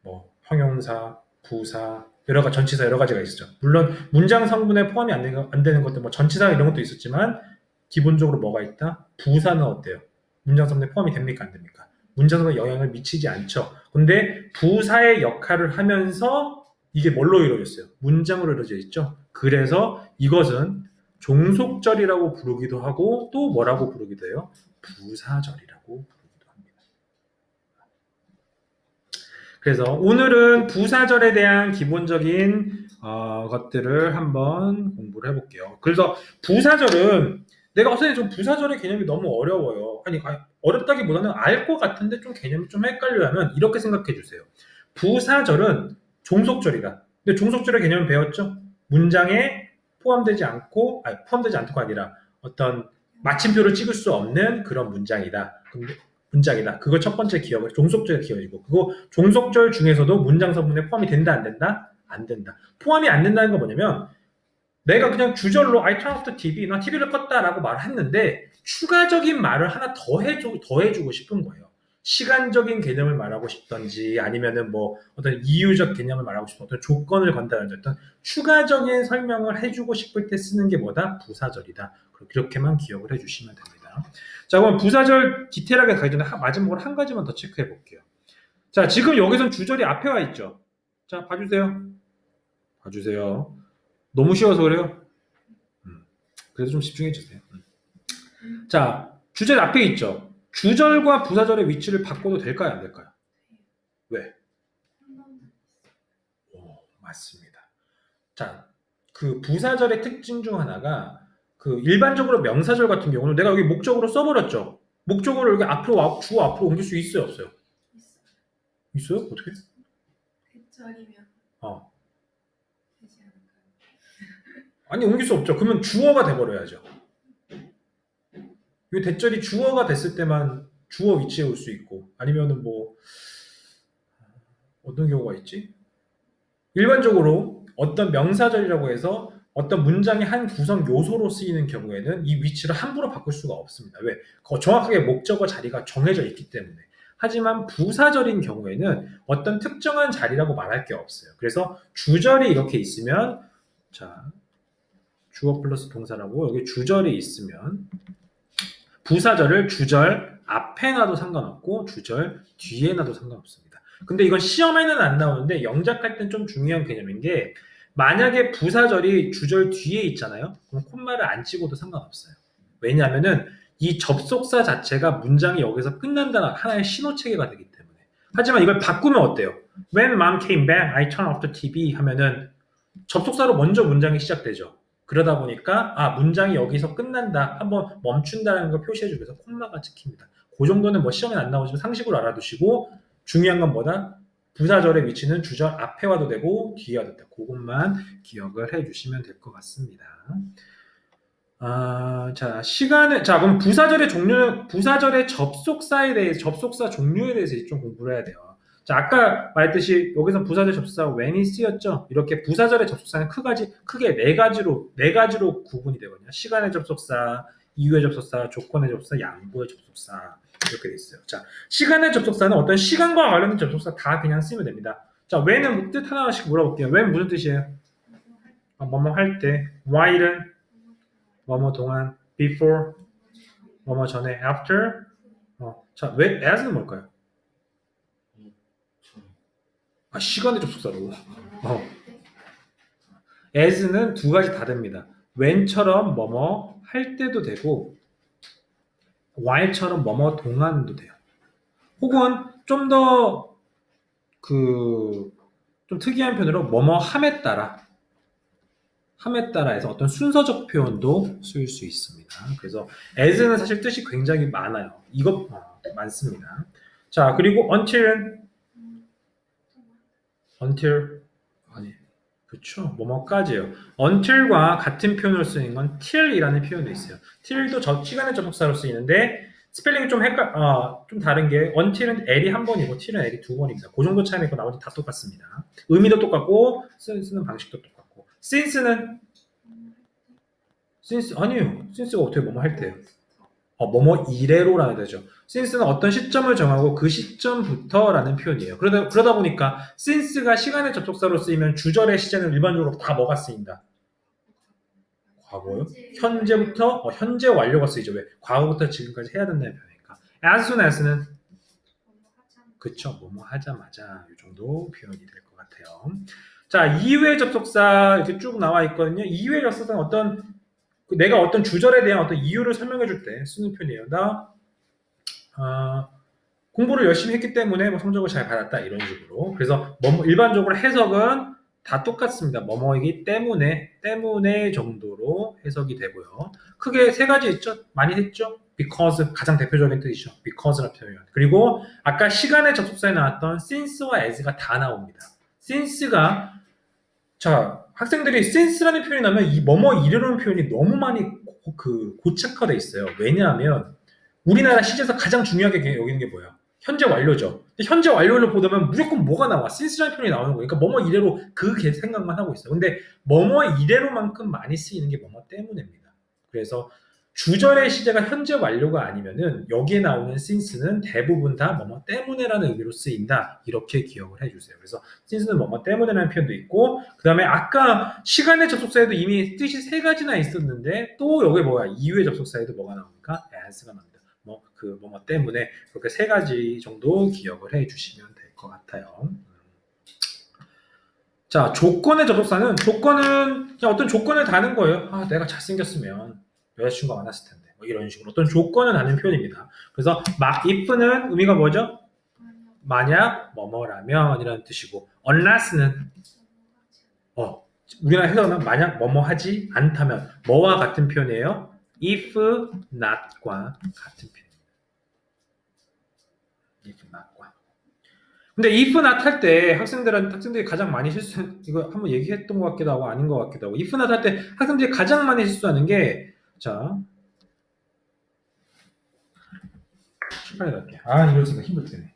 뭐 형용사, 부사, 여러 가지 전치사 여러 가지가 있었죠. 물론 문장 성분에 포함이 안 되는 것들, 뭐 전치사 이런 것도 있었지만 기본적으로 뭐가 있다? 부사는 어때요? 문장 성분에 포함이 됩니까, 안 됩니까? 문장 성분에 영향을 미치지 않죠. 근데 부사의 역할을 하면서 이게 뭘로 이루어졌어요? 문장으로 이루어져 있죠. 그래서 이것은 종속절이라고 부르기도 하고 또 뭐라고 부르기도 해요? 부사절이라고 부르기도 합니다. 그래서 오늘은 부사절에 대한 기본적인 것들을 한번 공부를 해볼게요. 그래서 부사절은 내가 선생님 좀 부사절의 개념이 너무 어려워요. 아니 어렵다기보다는 알 것 같은데 좀 개념이 좀 헷갈려 하면 이렇게 생각해 주세요. 부사절은 종속절이다. 근데 종속절의 개념을 배웠죠? 문장에 포함되지 않고가 아니라 어떤 마침표를 찍을 수 없는 그런 문장이다. 그걸 첫 번째 기억을 종속절에 기억이고 그거 종속절 중에서도 문장 성분에 포함이 된다 안 된다? 안 된다. 포함이 안 된다는 건 뭐냐면 내가 그냥 주절로 I turn off the TV, 나 TV를 껐다라고 말을 했는데 추가적인 말을 하나 더 해주고 싶은 거예요. 시간적인 개념을 말하고 싶던지 아니면은 뭐 어떤 이유적 개념을 말하고 싶은 어떤 조건을 건다든지 어떤 추가적인 설명을 해주고 싶을 때 쓰는 게 뭐다? 부사절이다. 그렇게만 기억을 해주시면 됩니다. 자, 그럼 부사절 디테일하게 가기 전에 마지막으로 한 가지만 더 체크해 볼게요. 자, 지금 여기선 주절이 앞에 와 있죠. 자, 봐주세요. 너무 쉬워서 그래요? 그래서 좀 집중해 주세요. 자, 주절 앞에 있죠. 주절과 부사절의 위치를 바꿔도 될까요? 안 될까요? 왜? 맞습니다. 자, 그 부사절의 특징 중 하나가 그 일반적으로 명사절 같은 경우는 내가 여기 목적으로 써버렸죠. 목적어를 여기 앞으로 주어 앞으로 옮길 수 있어요, 없어요? 있어요? 어떻게? 대절이면 되지 않을까요? 아니 옮길 수 없죠. 그러면 주어가 돼버려야죠. 이 대절이 주어가 됐을 때만 주어 위치에 올 수 있고 아니면은 뭐 어떤 경우가 있지? 일반적으로 어떤 명사절이라고 해서 어떤 문장의 한 구성 요소로 쓰이는 경우에는 이 위치를 함부로 바꿀 수가 없습니다. 왜? 정확하게 목적어 자리가 정해져 있기 때문에. 하지만 부사절인 경우에는 어떤 특정한 자리라고 말할 게 없어요. 그래서 주절이 이렇게 있으면 자 주어 플러스 동사라고 여기 주절이 있으면 부사절을 주절 앞에 놔도 상관없고 주절 뒤에 놔도 상관없습니다. 근데 이건 시험에는 안 나오는데 영작할 땐 좀 중요한 개념인 게 만약에 부사절이 주절 뒤에 있잖아요. 그럼 콤마를 안 찍어도 상관없어요. 왜냐하면은 이 접속사 자체가 문장이 여기서 끝난다는 하나의 신호체계가 되기 때문에. 하지만 이걸 바꾸면 어때요? When mom came back, I turned off the TV 하면은 접속사로 먼저 문장이 시작되죠. 그러다 보니까 문장이 여기서 끝난다, 한번 멈춘다는 걸 표시해주기 위해서 콤마가 찍힙니다. 그 정도는 뭐 시험에 안 나오지만 상식으로 알아두시고 중요한 건 뭐다? 부사절의 위치는 주절 앞에 와도 되고 뒤에 와도 되고 그것만 기억을 해주시면 될 것 같습니다. 그럼 부사절의 종류는 부사절의 접속사 종류에 대해서 좀 공부를 해야 돼요. 자, 아까 말했듯이 여기서 부사절 접속사가 when이 쓰였죠. 이렇게 부사절의 접속사는 크게 네 가지로 구분이 되거든요. 시간의 접속사, 이유의 접속사, 조건의 접속사, 양보의 접속사. 이렇게 돼 있어요. 자, 시간의 접속사는 어떤 시간과 관련된 접속사 다 그냥 쓰면 됩니다. 자, when은 뜻 하나씩 물어볼게요. when 무슨 뜻이에요? 뭐뭐 할 때. while은 뭐뭐 동안. before 뭐뭐 전에. after 자, 왜 as는 뭘까요? 시간의 접속사로. as는 두 가지 다 됩니다. when처럼 뭐뭐 할 때도 되고 while처럼 뭐뭐 동안도 돼요. 혹은 좀 더 좀 특이한 표현으로 뭐뭐 함에 따라 해서 어떤 순서적 표현도 쓸 수 있습니다. 그래서 as는 사실 뜻이 굉장히 많아요. 이것 많습니다. 자, 그리고 until은 until 아니 그렇죠. 뭐뭐까지요. until과 같은 표현으로 쓰이는 건 till이라는 표현도 있어요. till도 시간의 접속사로 쓰이는데 스펠링이 좀 다른 게 until은 L이 한 번이고 till은 L이 두 번입니다. 그 정도 차이가 있고 나머지 다 똑같습니다. 의미도 똑같고 쓰는 방식도 똑같고 since는 아니에요. since가 어떻게 뭐뭐 할 때요? 뭐뭐 이래로라는 되죠. since는 어떤 시점을 정하고 그 시점부터라는 표현이에요. 그러다 보니까 since가 시간의 접속사로 쓰이면 주절의 시제는 일반적으로 다 뭐가 쓰인다? 과거요? 현재부터 현재 완료가 쓰이죠. 왜? 과거부터 지금까지 해야 된다는 표현이니까. as soon as는 그쵸. 뭐뭐 하자마자 이 정도 표현이 될 것 같아요. 자, 이외의 접속사 이렇게 쭉 나와 있거든요. 이외의 접속사는 내가 어떤 주절에 대한 어떤 이유를 설명해 줄 때 쓰는 표현이에요. 나 공부를 열심히 했기 때문에 뭐 성적을 잘 받았다 이런 식으로. 그래서 일반적으로 해석은 다 똑같습니다. 뭐뭐이기 때문에 정도로 해석이 되고요. 크게 세 가지 있죠. 많이 했죠. because 가장 대표적인 뜻이죠. because라는 표현. 그리고 아까 시간의 접속사에 나왔던 since와 as가 다 나옵니다. since가 자, 학생들이 since라는 표현이 나면 이 뭐뭐 이래라는 표현이 너무 많이 고착화돼 있어요. 왜냐하면 우리나라 시제에서 가장 중요하게 여기는 게 뭐야? 현재 완료죠. 근데 현재 완료를 보다면 무조건 뭐가 나와? since라는 표현이 나오는 거예요. 그러니까 뭐뭐 이래로 그 생각만 하고 있어요. 근데 뭐뭐 이래로만큼 많이 쓰이는 게 뭐뭐 때문입니다. 그래서 주절의 시제가 현재 완료가 아니면은 여기에 나오는 since는 대부분 다 뭐뭐 때문에라는 의미로 쓰인다. 이렇게 기억을 해주세요. 그래서 since는 뭐뭐 때문에라는 표현도 있고, 그 다음에 아까 시간의 접속사에도 이미 뜻이 세 가지나 있었는데 또 여기 뭐야? 이유의 접속사에도 뭐가 나옵니까? as가 나옵니다. 뭐뭐 때문에 그렇게 세 가지 정도 기억을 해주시면 될 것 같아요. 자, 조건의 접속사는 그냥 어떤 조건을 다는 거예요. 내가 잘생겼으면 여자친구가 많았을 텐데 뭐 이런 식으로 어떤 조건을 다는 표현입니다. 그래서 if는 의미가 뭐죠? 만약 뭐뭐라면 이라는 뜻이고 unless는 우리나라 해석하면 만약 뭐뭐 하지 않다면 뭐와 같은 표현이에요? if not과 같은 표현입니다. if not과. 근데 if not 할 때 학생들이 가장 많이 이거 한번 얘기했던 것 같기도 하고 아닌 것 같기도 하고 if not 할 때 학생들이 가장 많이 실수하는 게 자, 빨리 갈게. 이거 진짜 힘들 때네.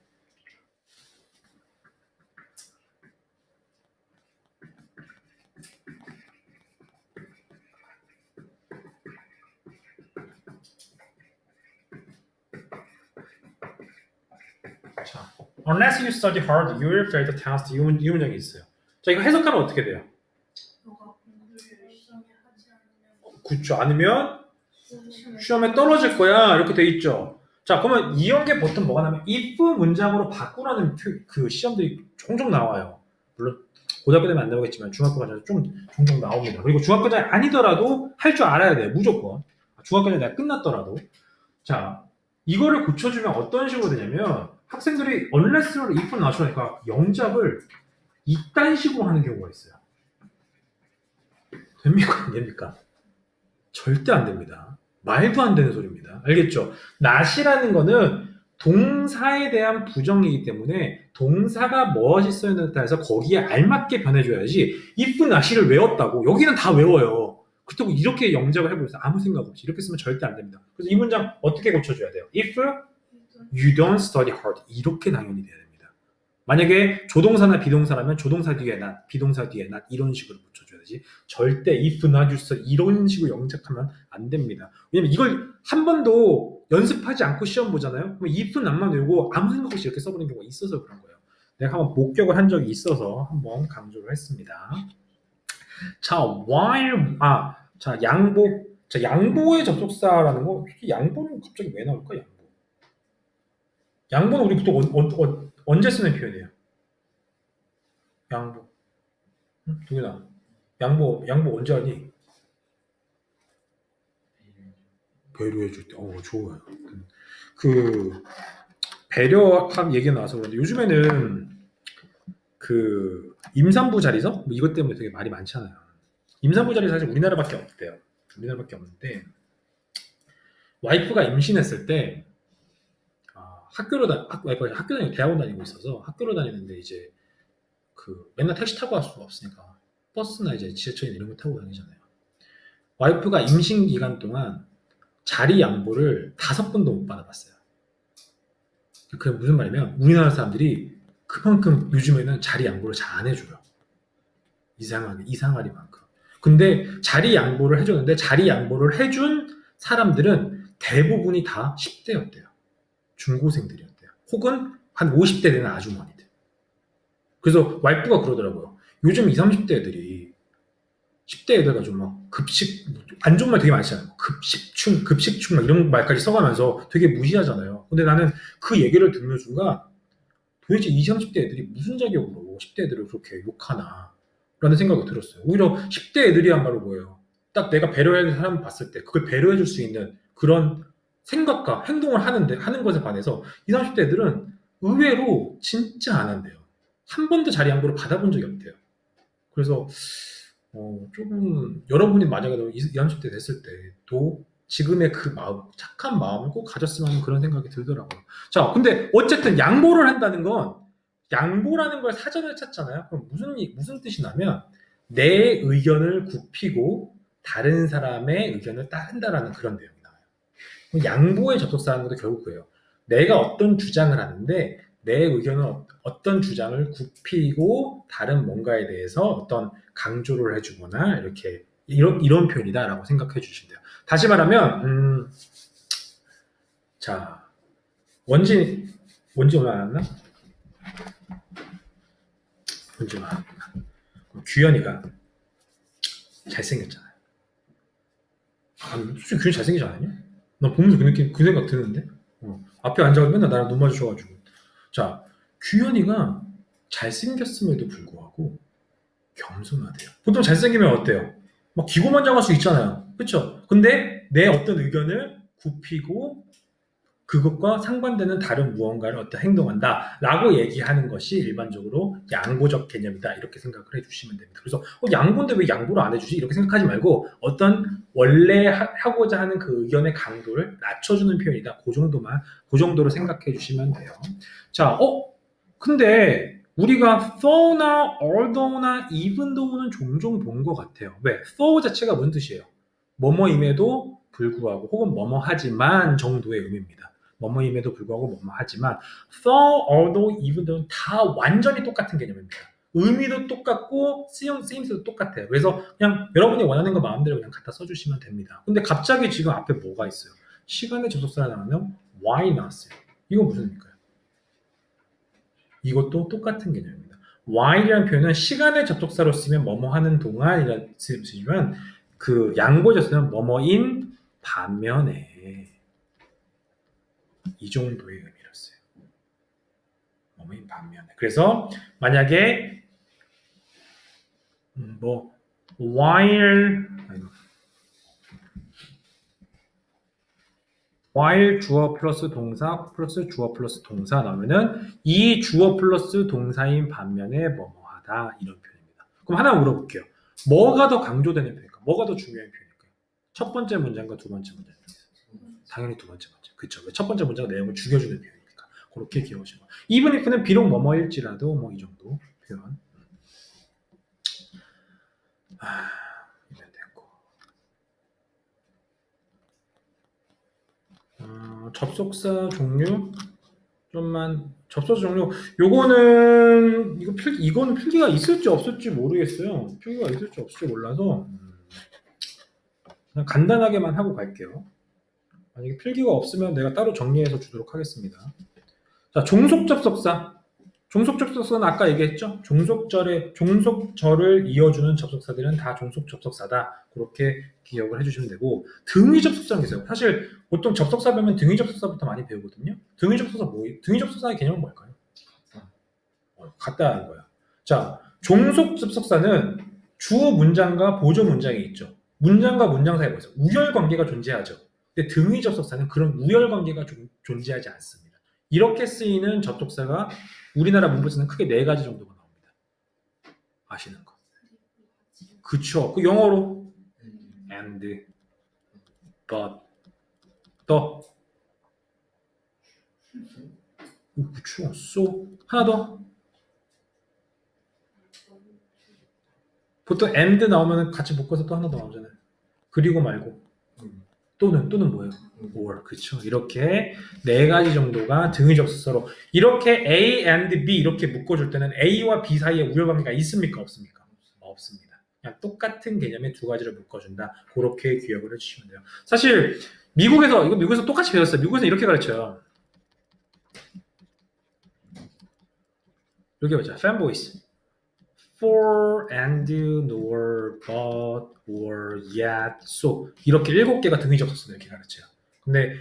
자, unless you study hard, you will fail the test. 이 문장이 있어요. 자, 이거 해석하면 어떻게 돼요? 너가 공부를 열심히 하지 않으면 그렇죠. 아니면 시험에 떨어질 거야. 이렇게 돼 있죠. 자, 그러면 이런 게 보통 뭐가 나면 if 문장으로 바꾸라는 그 시험들이 종종 나와요. 물론 고등학교 때는 안 나오겠지만 중학교 과정에서 좀 종종 나옵니다. 그리고 중학교 과정이 아니더라도 할 줄 알아야 돼요. 무조건. 중학교 과정이 내가 끝났더라도. 자, 이거를 고쳐주면 어떤 식으로 되냐면 학생들이 unless를 if 나오니까 영작을 이딴 식으로 하는 경우가 있어요. 됩니까? 안 됩니까? 절대 안 됩니다. 말도 안 되는 소리입니다. 알겠죠? not이라는 거는 동사에 대한 부정이기 때문에 동사가 무엇이 써있는지에 따라서 거기에 알맞게 변해줘야지 if not을 외웠다고 여기는 다 외워요. 그렇다고 이렇게 영작을 해보면서 아무 생각 없이 이렇게 쓰면 절대 안 됩니다. 그래서 이 문장 어떻게 고쳐줘야 돼요? If you don't study hard 이렇게 당연히 돼야 됩니다. 만약에 조동사나 비동사라면 조동사 뒤에 not, 비동사 뒤에 not 이런 식으로 붙여줘야지 절대 if not you study 이런 식으로 영작하면 안 됩니다. 왜냐면 이걸 한 번도 연습하지 않고 시험 보잖아요. 그럼 if 낭만 외우고 아무 생각 없이 이렇게 써버리는 경우가 있어서 그런 거예요. 내가 한번 목격을 한 적이 있어서 한번 강조를 했습니다. 자, 자, 양보의 접속사라는 거, 양보는 갑자기 왜 나올까, 양보? 양보는 우리 보통 언제 쓰는 표현이에요? 양보. 동현아, 양보 언제 하니? 배려해줄 때. 좋아요. 그, 배려한 얘기가 나와서 그런데 요즘에는 그 임산부 자리서 뭐 이것 때문에 되게 말이 많잖아요. 임산부 자리 사실 우리나라밖에 없대요. 우리나라밖에 없는데 와이프가 임신했을 때 와이프가 학교 다니고 대학원 다니고 있어서 학교로 다니는데 이제 그 맨날 택시 타고 갈 수가 없으니까 버스나 이제 지하철이나 이런 거 타고 다니잖아요. 와이프가 임신 기간 동안 자리 양보를 5번도 못 받아봤어요. 그게 무슨 말이냐면 우리나라 사람들이 그만큼 요즘에는 자리 양보를 잘 안 해줘요. 이상하리만큼. 근데 자리 양보를 해줬는데 자리 양보를 해준 사람들은 대부분이 다 10대였대요. 중고생들이었대요. 혹은 한 50대 되는 아주머니들. 그래서 와이프가 그러더라고요. 요즘 20, 30대 애들이 10대 애들 가지고 막 급식, 안 좋은 말 되게 많이 쓰잖아요. 급식충 막 이런 말까지 써가면서 되게 무시하잖아요. 근데 나는 그 얘기를 듣는 순간 도대체 20, 30대 애들이 무슨 자격으로 10대 애들을 그렇게 욕하나 라는 생각이 들었어요. 오히려 10대 애들이야말로 뭐예요. 딱 내가 배려해야 될 사람을 봤을 때 그걸 배려해줄 수 있는 그런 생각과 행동을 하는 것에 반해서 20, 30대 애들은 의외로 진짜 안 한대요. 한 번도 자리 양보를 받아본 적이 없대요. 그래서 조금 여러분이 만약에 20, 30대 됐을 때도 지금의 그 마음, 착한 마음을 꼭 가졌으면 하는 그런 생각이 들더라고요. 자, 근데 어쨌든 양보를 한다는 건 양보라는 걸 사전에 찾잖아요. 그럼 무슨 뜻이냐면 내 의견을 굽히고 다른 사람의 의견을 따른다라는 그런 내용이 나와요. 양보의 접속사라는 것도 결국 그래요. 내가 어떤 주장을 하는데 내 의견은 어떤 주장을 굽히고 다른 뭔가에 대해서 어떤 강조를 해주거나 이렇게 이런 표현이다라고 생각해 주시면 돼요. 다시 말하면 자 원지 얼마 안 왔나? 원지 얼마 안 왔구나. 규현이가 잘생겼잖아요. 솔직히 규현이 잘생기지 않았냐? 나 보면서 그 생각 드는데 앞에 앉아서 맨날 나랑 눈 마주쳐가지고 자 규현이가 잘생겼음에도 불구하고 겸손하대요. 보통 잘생기면 어때요? 막 기고만장할 수 있잖아요. 그렇죠? 근데 내 어떤 의견을 굽히고 그것과 상반되는 다른 무언가를 어떤 행동한다라고 얘기하는 것이 일반적으로 양보적 개념이다 이렇게 생각을 해주시면 됩니다. 그래서 양보인데 왜 양보를 안 해주지? 이렇게 생각하지 말고 어떤 원래 하고자 하는 그 의견의 강도를 낮춰주는 표현이다. 그 정도로 생각해 주시면 돼요. 자, 근데 우리가 though나 although나 even though는 종종 본 것 같아요. 왜? though 자체가 무슨 뜻이에요? 뭐뭐임에도 불구하고 혹은 뭐뭐하지만 정도의 의미입니다. 뭐뭐임에도 불구하고 뭐뭐하지만 though, although, even though는 다 완전히 똑같은 개념입니다. 의미도 똑같고 쓰임새도 똑같아요. 그래서 그냥 여러분이 원하는 거 마음대로 그냥 갖다 써주시면 됩니다. 근데 갑자기 지금 앞에 뭐가 있어요? 시간의 접속사가 나오면 why 나왔어요. 이건 무슨 의미일까요? 이것도 똑같은 개념입니다. while이라는 표현은 시간의 접속사로 쓰면 뭐뭐하는 동안이라는 뜻이지만 그 양보접속사는 뭐뭐인 반면에 이 정도의 의미였어요. 뭐뭐인 반면에. 그래서 만약에 while 주어 플러스 동사 플러스 주어 플러스 동사 나오면은 이 주어 플러스 동사인 반면에 뭐뭐하다 이런 표현입니다. 그럼 하나 물어볼게요. 뭐가 더 강조되는 표현일까? 뭐가 더 중요한 표현일까요? 첫 번째 문장과 두 번째 문장. 당연히 두 번째 문장. 그렇죠. 첫 번째 문장은 내용을 죽여주는 표현이니까 그렇게 기억하시고. even if는 비록 뭐뭐일지라도 뭐 이 정도 표현. 이면 됐고. 접속사 종류 접속사 종류 요거는 이거는 필기가 있을지 없을지 모르겠어요. 필기가 있을지 없을지 몰라서 그냥 간단하게만 하고 갈게요. 만약에 필기가 없으면 내가 따로 정리해서 주도록 하겠습니다. 자, 종속접속사. 종속접속사는 아까 얘기했죠? 종속절을 이어주는 접속사들은 다 종속접속사다. 그렇게 기억을 해주시면 되고, 등위접속사는 있어요. 사실 보통 접속사 배우면 등위접속사부터 많이 배우거든요. 등위접속사의 개념은 뭘까요? 같다 하는 거예요. 자, 종속접속사는 주어 문장과 보조 문장이 있죠. 문장과 문장 사이에 뭐있어요? 우열 관계가 존재하죠. 근데 등위접속사는 그런 우열 관계가 존재하지 않습니다. 이렇게 쓰이는 접속사가 우리나라 문법에서는 크게 4가지 정도가 나옵니다. 아시는 거. 그쵸. 그 영어로 and, but, the. 그쵸. so. 하나 더. 보통 and 나오면 같이 묶어서 또 하나 더 나오잖아요. 그리고 말고. 또는 뭐예요? or. 그쵸. 이렇게 4가지 정도가 등위 접속사로. 이렇게 A and B 이렇게 묶어줄 때는 A와 B 사이에 우열관계가 있습니까? 없습니까? 없습니다. 그냥 똑같은 개념의 2가지를 묶어준다. 그렇게 기억을 해주시면 돼요. 사실 미국에서 똑같이 배웠어요. 미국에서 이렇게 가르쳐요. 이렇게 보자. fanboys. for, and, nor, but, or, yet, so 이렇게 7개가 등위 접속사를 이렇게 가르쳐요. 근데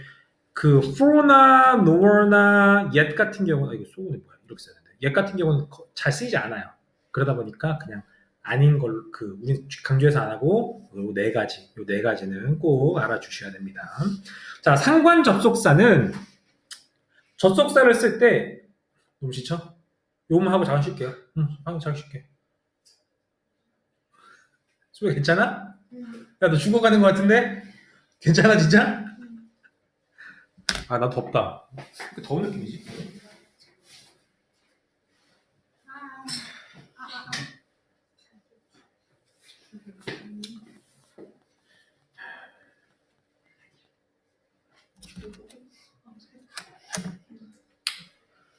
그 for나 nor나 yet 같은 경우는 이거 so는 뭐야? 이렇게 써야 되는데 yet 같은 경우는 잘 쓰이지 않아요. 그러다 보니까 그냥 아닌 걸 우리 강조해서 안 하고 요 4가지는 꼭 알아주셔야 됩니다. 자, 상관 접속사는 접속사를 쓸 때 너무 지쳐? 요만 하고 잠깐 쉴게요. 하고 잠깐 쉴게. 소리 괜찮아? 야, 너 죽어가는 것 같은데? 괜찮아 진짜? 아, 나 덥다. 더운 느낌이지?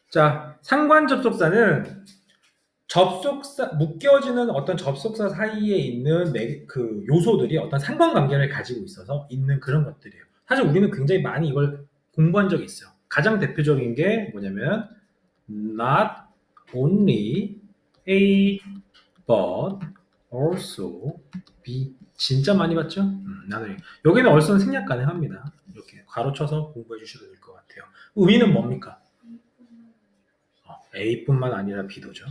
자, 상관 접속사는 묶여지는 어떤 접속사 사이에 있는 그 요소들이 어떤 상관관계를 가지고 있어서 있는 그런 것들이에요. 사실 우리는 굉장히 많이 이걸 공부한 적이 있어요. 가장 대표적인 게 뭐냐면 not only A but also B. 진짜 많이 봤죠? 나는 여기는 얼선 생략 가능합니다. 이렇게 가로쳐서 공부해 주셔도 될 것 같아요. 의미는 뭡니까? A뿐만 아니라 B도죠.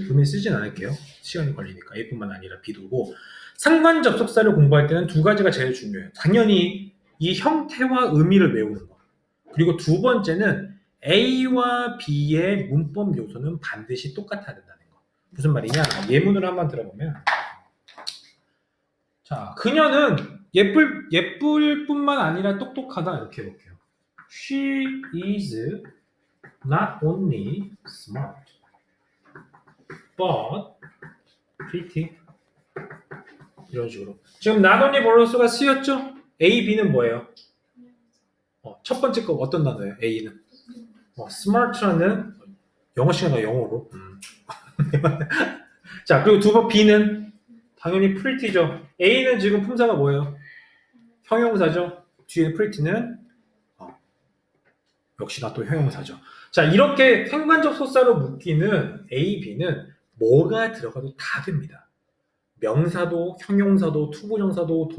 분명히 쓰진 않을게요. 시간이 걸리니까. A뿐만 아니라 B도고, 상관 접속사를 공부할 때는 2가지가 제일 중요해요. 당연히 이 형태와 의미를 외우는 거. 그리고 2번째는 A와 B의 문법 요소는 반드시 똑같아야 된다는 거. 무슨 말이냐? 예문을 한번 들어보면, 자, 그녀는 예쁠 뿐만 아니라 똑똑하다. 이렇게 해볼게요. She is not only smart but pretty. 이런 식으로. 지금 not only 벌로스가 쓰였죠? A, B는 뭐예요? 첫 번째 거 어떤 단어예요? A는 smart라는 영어 시간과 영어로. 자, 그리고 2번 B는 당연히 pretty죠. A는 지금 품사가 뭐예요? 형용사죠. 뒤에 pretty는 역시나 또 형용사죠. 자, 이렇게 상관접속사로 묶이는 A, B는 뭐가 들어가도 다 됩니다. 명사도, 형용사도, 투부정사도,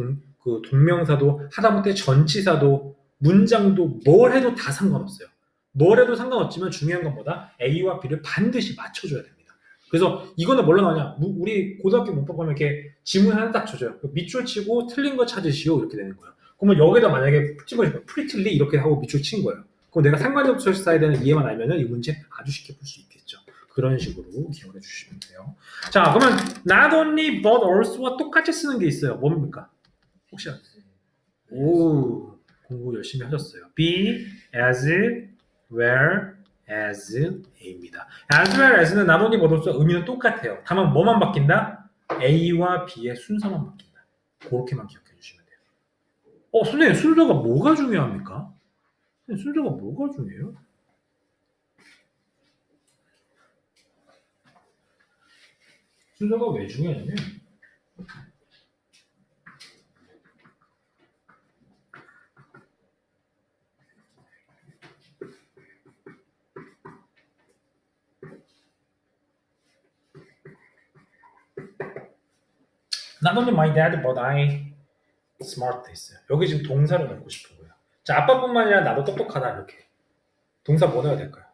동명사도, 하다못해 전치사도, 문장도 뭘 해도 다 상관없어요. 뭘 해도 상관없지만 중요한 건 뭐다? A와 B를 반드시 맞춰줘야 됩니다. 그래서 이거는 뭘로 나오냐? 우리 고등학교 문법 하면 이렇게 지문 하나 딱 줘줘요. 밑줄 치고 틀린 거 찾으시오 이렇게 되는 거예요. 그러면 여기다 만약에 찍어주면 프리틀리 이렇게 하고 밑줄 친 거예요. 그럼 내가 상관접속사에 대한 이해만 알면은 이 문제 아주 쉽게 풀 수 있겠죠. 그런 식으로 기억해 주시면 돼요. 자, 그러면 not only but also와 똑같이 쓰는 게 있어요. 뭡니까? 혹시 아세요? 오, 공부 열심히 하셨어요. be, as, where, as, a입니다. as well as는 not only but also와 의미는 똑같아요. 다만 뭐만 바뀐다? A와 B의 순서만 바뀐다. 그렇게만 기억해 주시면 돼요. 선생님, 순서가 뭐가 중요합니까? 순서가 뭐가 중요해요? 순서가 왜 중요하냐면 Not only my dad, but I smart 돼 있어요. 여기 지금 동사를 넣고 싶은 거예요. 자, 아빠뿐만 아니라 나도 똑똑하다 이렇게. 동사 뭐 넣어야 될까요?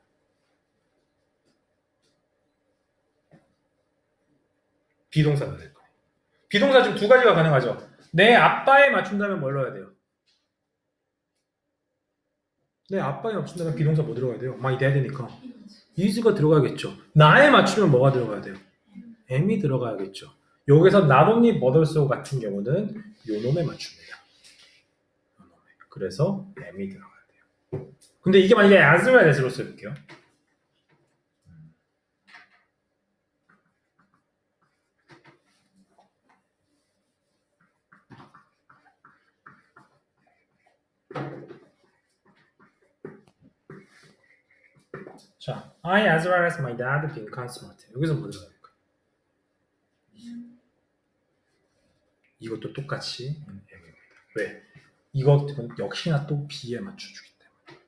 비동사 넣어야 될 거예요. 비동사 지금 두 가지가 가능하죠. 내 아빠에 맞춘다면 뭘 넣어야 돼요? 내 아빠에 맞춘다면 비동사 뭐 들어가야 돼요? My dad니까 is가 들어가야겠죠. 나에 맞추면 뭐가 들어가야 돼요? am이 들어가야겠죠. 여기서 not only but also 같은 경우는 요 놈에 맞춥니다. 요 놈에. 그래서 am이 들어가야 돼요. 근데 이게 만약에 as well as로 쓸게요. 자, I as well as my dad become smart. 여기서 뭐 들어가야 될까? 이것도 똑같이 M입니다. 왜? 이것은 역시나 또 B에 맞춰주기 때문에.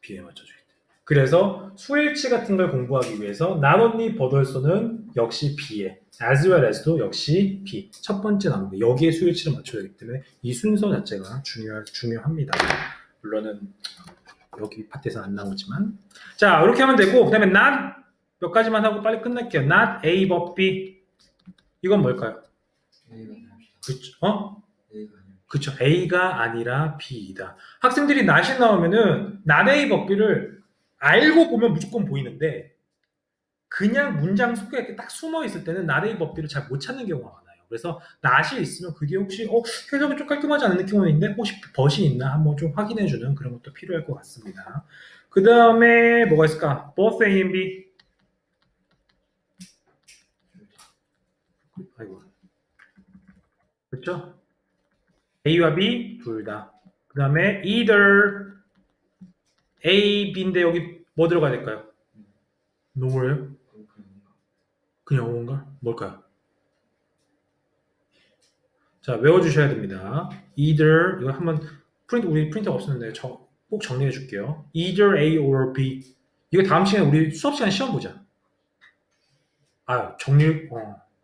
B에 맞춰주기 때문에. 그래서 수일치 같은 걸 공부하기 위해서 not only but also는 역시 B에, as well as도 역시 B. 첫 번째 나오는 거. 여기에 수일치를 맞춰야 되기 때문에 이 순서 자체가 중요합니다. 물론은 여기 파트에서 안 나오지만 자 이렇게 하면 되고 그 다음에 not 몇 가지만 하고 빨리 끝낼게요. not A but B 이건 뭘까요? A가 아니라 그쵸? A가 아니라 그쵸. A가 아니라 B이다. 학생들이 not이 나오면은 not A but B를 알고 보면 무조건 보이는데 그냥 문장 속에 이렇게 딱 숨어 있을 때는 not A but B를 잘 못 찾는 경우가 많아요. 그래서 not이 있으면 그 뒤에 혹시 해석이 좀 깔끔하지 않은 느낌은 있는데 혹시 but이 있나 한번 좀 확인해주는 그런 것도 필요할 것 같습니다. 그 다음에 뭐가 있을까? both A and B. 아이고. 그렇죠? A와 B 둘 다. 그 다음에 either A, B인데 여기 뭐 들어가야 될까요? no예요? 그냥 on가? 뭘까요? 자 외워주셔야 됩니다. either 이거 한번 우리 프린터 없었는데 꼭 정리해 줄게요. either A or B. 이거 다음 시간에 우리 수업 시간 시험 보자.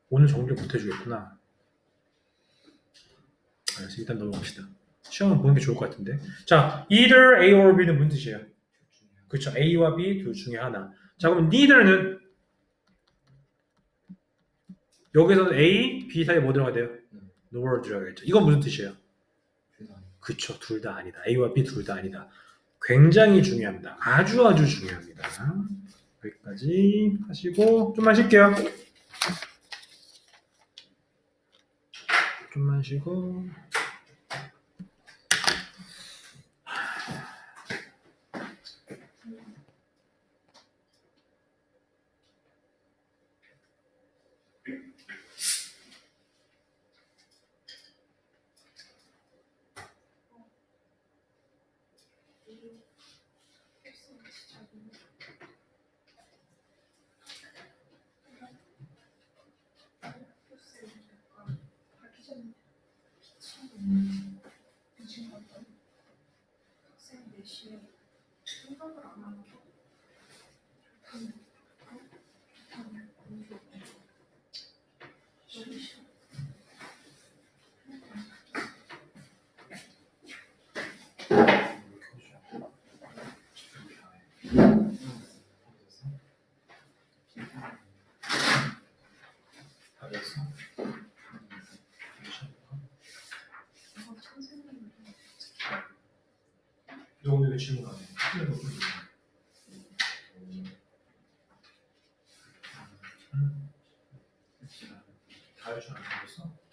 오늘 정리를 못 해주겠구나. 알았어, 일단 넘어갑시다. 시험은 보는 게 좋을 것 같은데. 자, either A or B는 무슨 뜻이에요? 그렇죠. A와 B 둘 중에 하나. 자, 그럼 neither는 여기서 A, B 사이에 뭐 들어가야 돼요? nor 들어가겠죠. 이건 무슨 뜻이에요? 그쵸, 둘 다 아니다. A와 B 둘 다 아니다. 굉장히 중요합니다. 아주 중요합니다. 여기까지 하시고 좀만 쉴게요. 좀만 쉬고. 생각을 안 하는 게 너무 싫어. 너 오늘 왜 질문 안 해? 다 할 줄 안 알았어?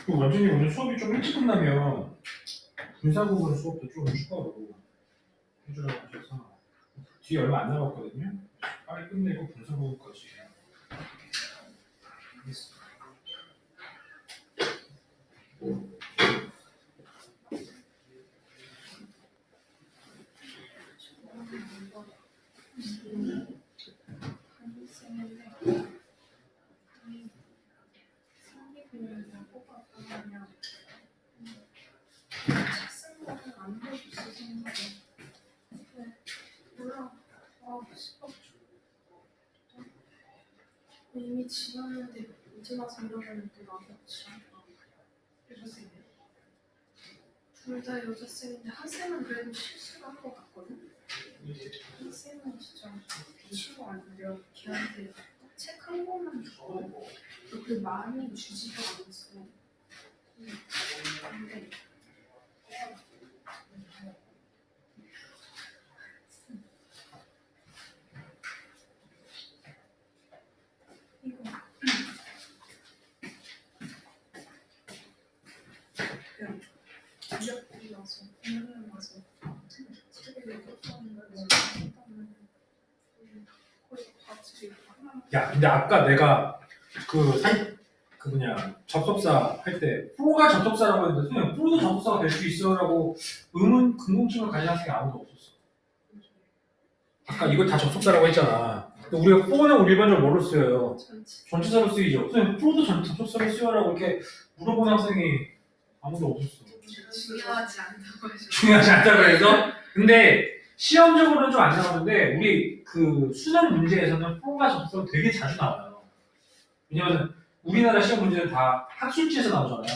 그 원장님 오늘 수업이 좀 일찍 끝나면 분사구문 수업도 좀 추가로 해주라고 하셔서 뒤에 얼마 안 남았거든요. 빨리 끝내고 분사구문까지 하겠습니다. 이미 지났는데 이제 와서 이러면 또 나도 지났다. 둘 다 여자쌤인데 한 쌤은 그래도 실수를 한 것 같거든? 한 쌤은 진짜 미치고 아니라 걔한테 책 한 권만 주고 그 많이 주지도 않았어. 근데 이거 그냥 무조건 와서 오늘 와서 책을 읽었다는 걸 했다면 거의 같이 야, 근데 아까 내가 그 뭐냐 접속사 할 때 프로가 접속사라고 했는데 선생님 프로도 접속사가 될 수 있어라고 의문 궁금증을 가진 학생이 아무도 없었어. 아까 이거 다 접속사라고 했잖아. 근데 우리가 프로는 우리 일반적으로 뭐로 쓰여요? 전치사로 쓰이죠. 선생님 프로도 접속사로 쓰여라고 이렇게 물어보는 학생이 아무도 없었어. 중요하지 않다고 해서 중요하지 않다고 해서. 근데 시험적으로는 좀 안 나오는데 우리 그 수능 문제에서는 프로가 접속사로 되게 자주 나와요. 왜냐면 우리나라 시험 문제는 다 학술지에서 나오잖아요.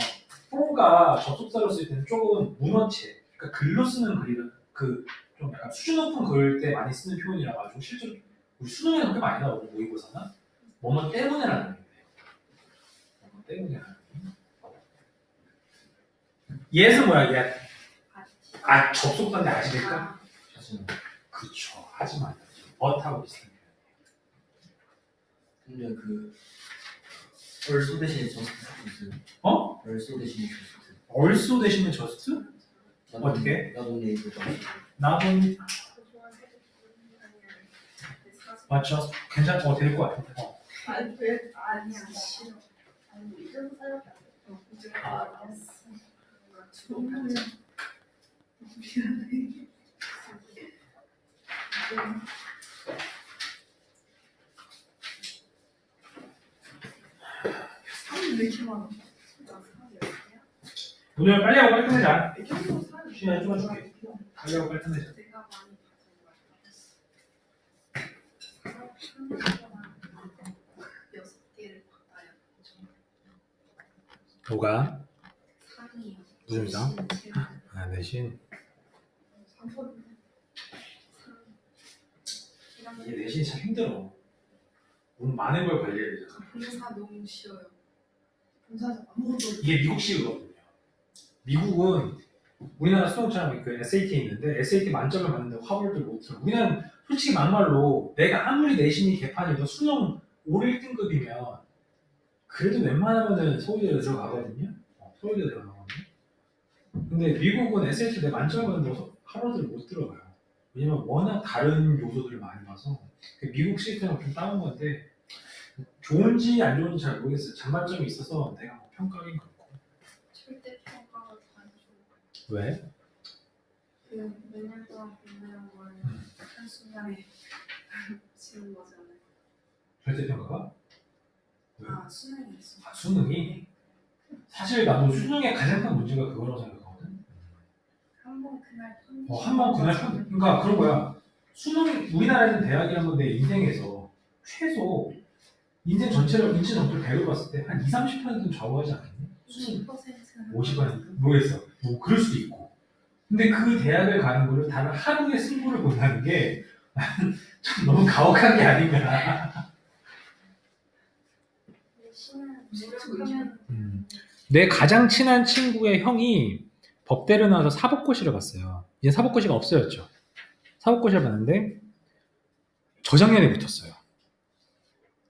프로가 접속사로 쓸 때는 조금 문어체, 그러니까 글로 쓰는 글이라 그좀 약간 수준 높은 글 때 많이 쓰는 표현이라 가지고 실제로 우리 수능에 그렇게 많이 나오고 모의고사나 뭐뭐 때문에라는 의미예요. 뭐뭐 때문에라는 의미. 얘는 뭐야 얘? 아 접속사인데 아시니까? 하지만 그쵸. 하지만 어하고 비슷한 근데 그 얼쏘 대신에 저스트 있어요. 어? 얼쏘 대신에 저스트. 얼쏘 대신에 저스트? 어떻게? 나도 네이버 저스트. 나도 맞죠? 괜찮고 될 것 같은데. 아니 왜 아니야 싫어. 아니 이름 살았다. 이제 알았어. 미안해. 사람이 왜 이렇게 많아? 진짜 사람이 왜 이렇게 오늘 빨리 하고 빨리 끝내자. 이 정도 사람이 시간 좀만 줄게. 빨리 하고 빨리 끝내자. 내가 많이 받은 거 같았어. 6개를 받아야 뭐가? 상이요. 무슨 상? 아 내신. 이게 내신이 참 힘들어. 너무 많은 걸 관리해야 되잖아. 봉사 너무 쉬워요. 봉사에서 아무것도 이게 미국식이거든요. 미국은 우리나라 수능처럼 그 SAT 있는데 SAT 만점을 받는데 화벌들 못 들어. 우리는 솔직히 막말로 내가 아무리 내신이 개판이고 수능 올 1등급이면 그래도 웬만하면은 서울대 들어가거든요. 서울대 들어가거든요. 근데 미국은 SAT 내 만점을 받는다고 화벌들 못 들어가요. 왜냐면 워낙 다른 요소들을 많이 봐서 미국 시스템은 좀 따온 건데 좋은지 안 좋은지 잘 모르겠어요. 장단점이 있어서 내가 뭐 평가하긴 그렇고. 절대 평가가 다 안 좋아. 왜? 그몇년 동안 공부한 걸 한순간에 지운 거잖아요. 절대평가가? 왜? 아 수능이 있어. 아, 수능이? 사실 나도 수능의 가장 큰 문제가 그거라고 생각하거든. 한 번 그날 한 번 그날 그러니까 그런 거야. 수능 우리나라에서 대학이란 건 내 인생에서 최소 인생 전체를 인지 점수를 100으로 봤을 때 한 20-30%는 좌우하지 않겠니? 50%는 50% 모르겠어. 뭐 그럴 수도 있고. 근데 그 대학을 가는 거를 단 하루의 승부를 본다는 게 좀 너무 가혹한 게 아닌가. 시는 노력하면 내 가장 친한 친구의 형이 법대를 나와서 사법고시를 갔어요. 이제 사법고시가 없어졌죠. 사법고시를 봤는데 저작년에 붙었어요.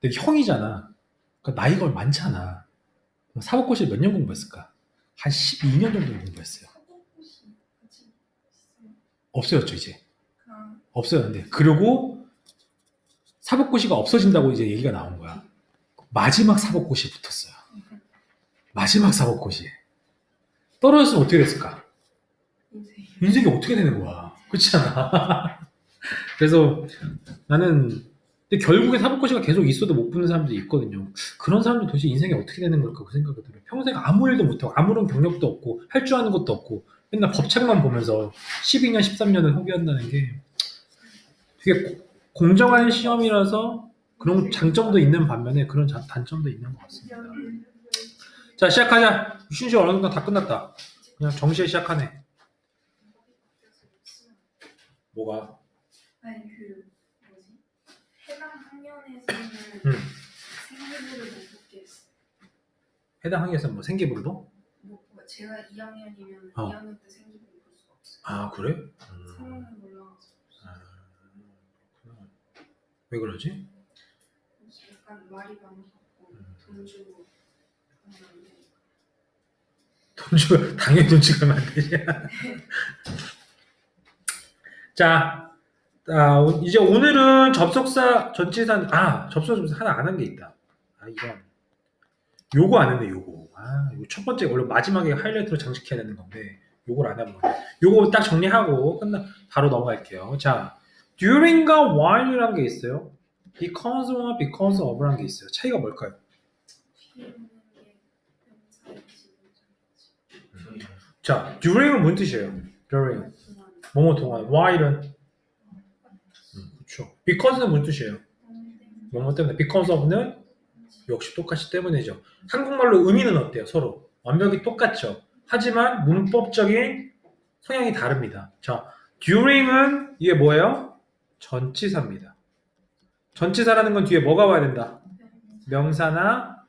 근데 형이잖아. 그러니까 나이가 많잖아. 사법고시 몇 년 공부했을까? 한 12년 정도 공부했어요. 사법고시 아직 있어요. 없어졌죠 이제. 아, 없어졌는데 그리고 사법고시가 없어진다고 이제 얘기가 나온 거야. 마지막 사법고시에 붙었어요. 마지막 사법고시에 떨어졌으면 어떻게 됐을까? 인생. 인생이 어떻게 되는 거야? 그렇지 않아? 그래서 나는 근데 결국에 사법고시가 계속 있어도 못 붙는 사람들이 있거든요. 그런 사람들 도대체 인생이 어떻게 되는 걸까 그 생각이 들어요. 평생 아무 일도 못하고 아무런 경력도 없고 할 줄 아는 것도 없고 맨날 법책만 보면서 12년, 13년을 허비한다는 게 되게 공정한 시험이라서 그런 장점도 있는 반면에 그런 단점도 있는 것 같습니다. 자, 시작하자. 쉬운 어느 정도 다 끝났다. 그냥 정시에 시작하네. 뭐가? 아니 그 뭐지? 해당 학년에서는 음. 생기부를 못 붙게 했어. 해당 학년에서 뭐 생기부르도? 뭐 제가 2학년이면 어. 2학년 때 생기부를 볼 수가 없어요. 아, 그래? 3학년 올라가서 아, 그렇구나. 왜 그러지? 약간 말이 많고 돈 주고 하면 안 되니까. 돈 주고, 당연히 돈 주고 하면 안 되지. 자, 이제 오늘은 접속사 전치사, 접속사 전치사 하나 안 한 게 있다. 이건. 요거 안 했네, 요거. 이거 첫 번째, 원래 마지막에 하이라이트로 장식해야 되는 건데, 요걸 안 하면. 요거 딱 정리하고, 바로 넘어갈게요. 자, during과 while이라는 게 있어요. because와 because of라는 게 있어요. 차이가 뭘까요? 뒤에 있는 게 명사인지 문장인지. 자, during은 무슨 뜻이에요? during. 동안 뭐뭐 동안. while은? 그렇죠. because는 무슨 뜻이에요? 뭐뭐 때문에. because of는 역시 똑같이 때문이죠. 한국말로 의미는 어때요? 서로 완벽히 똑같죠. 하지만 문법적인 성향이 다릅니다. 자, during은 이게 뭐예요? 전치사입니다. 전치사라는 건 뒤에 뭐가 와야 된다? 명사나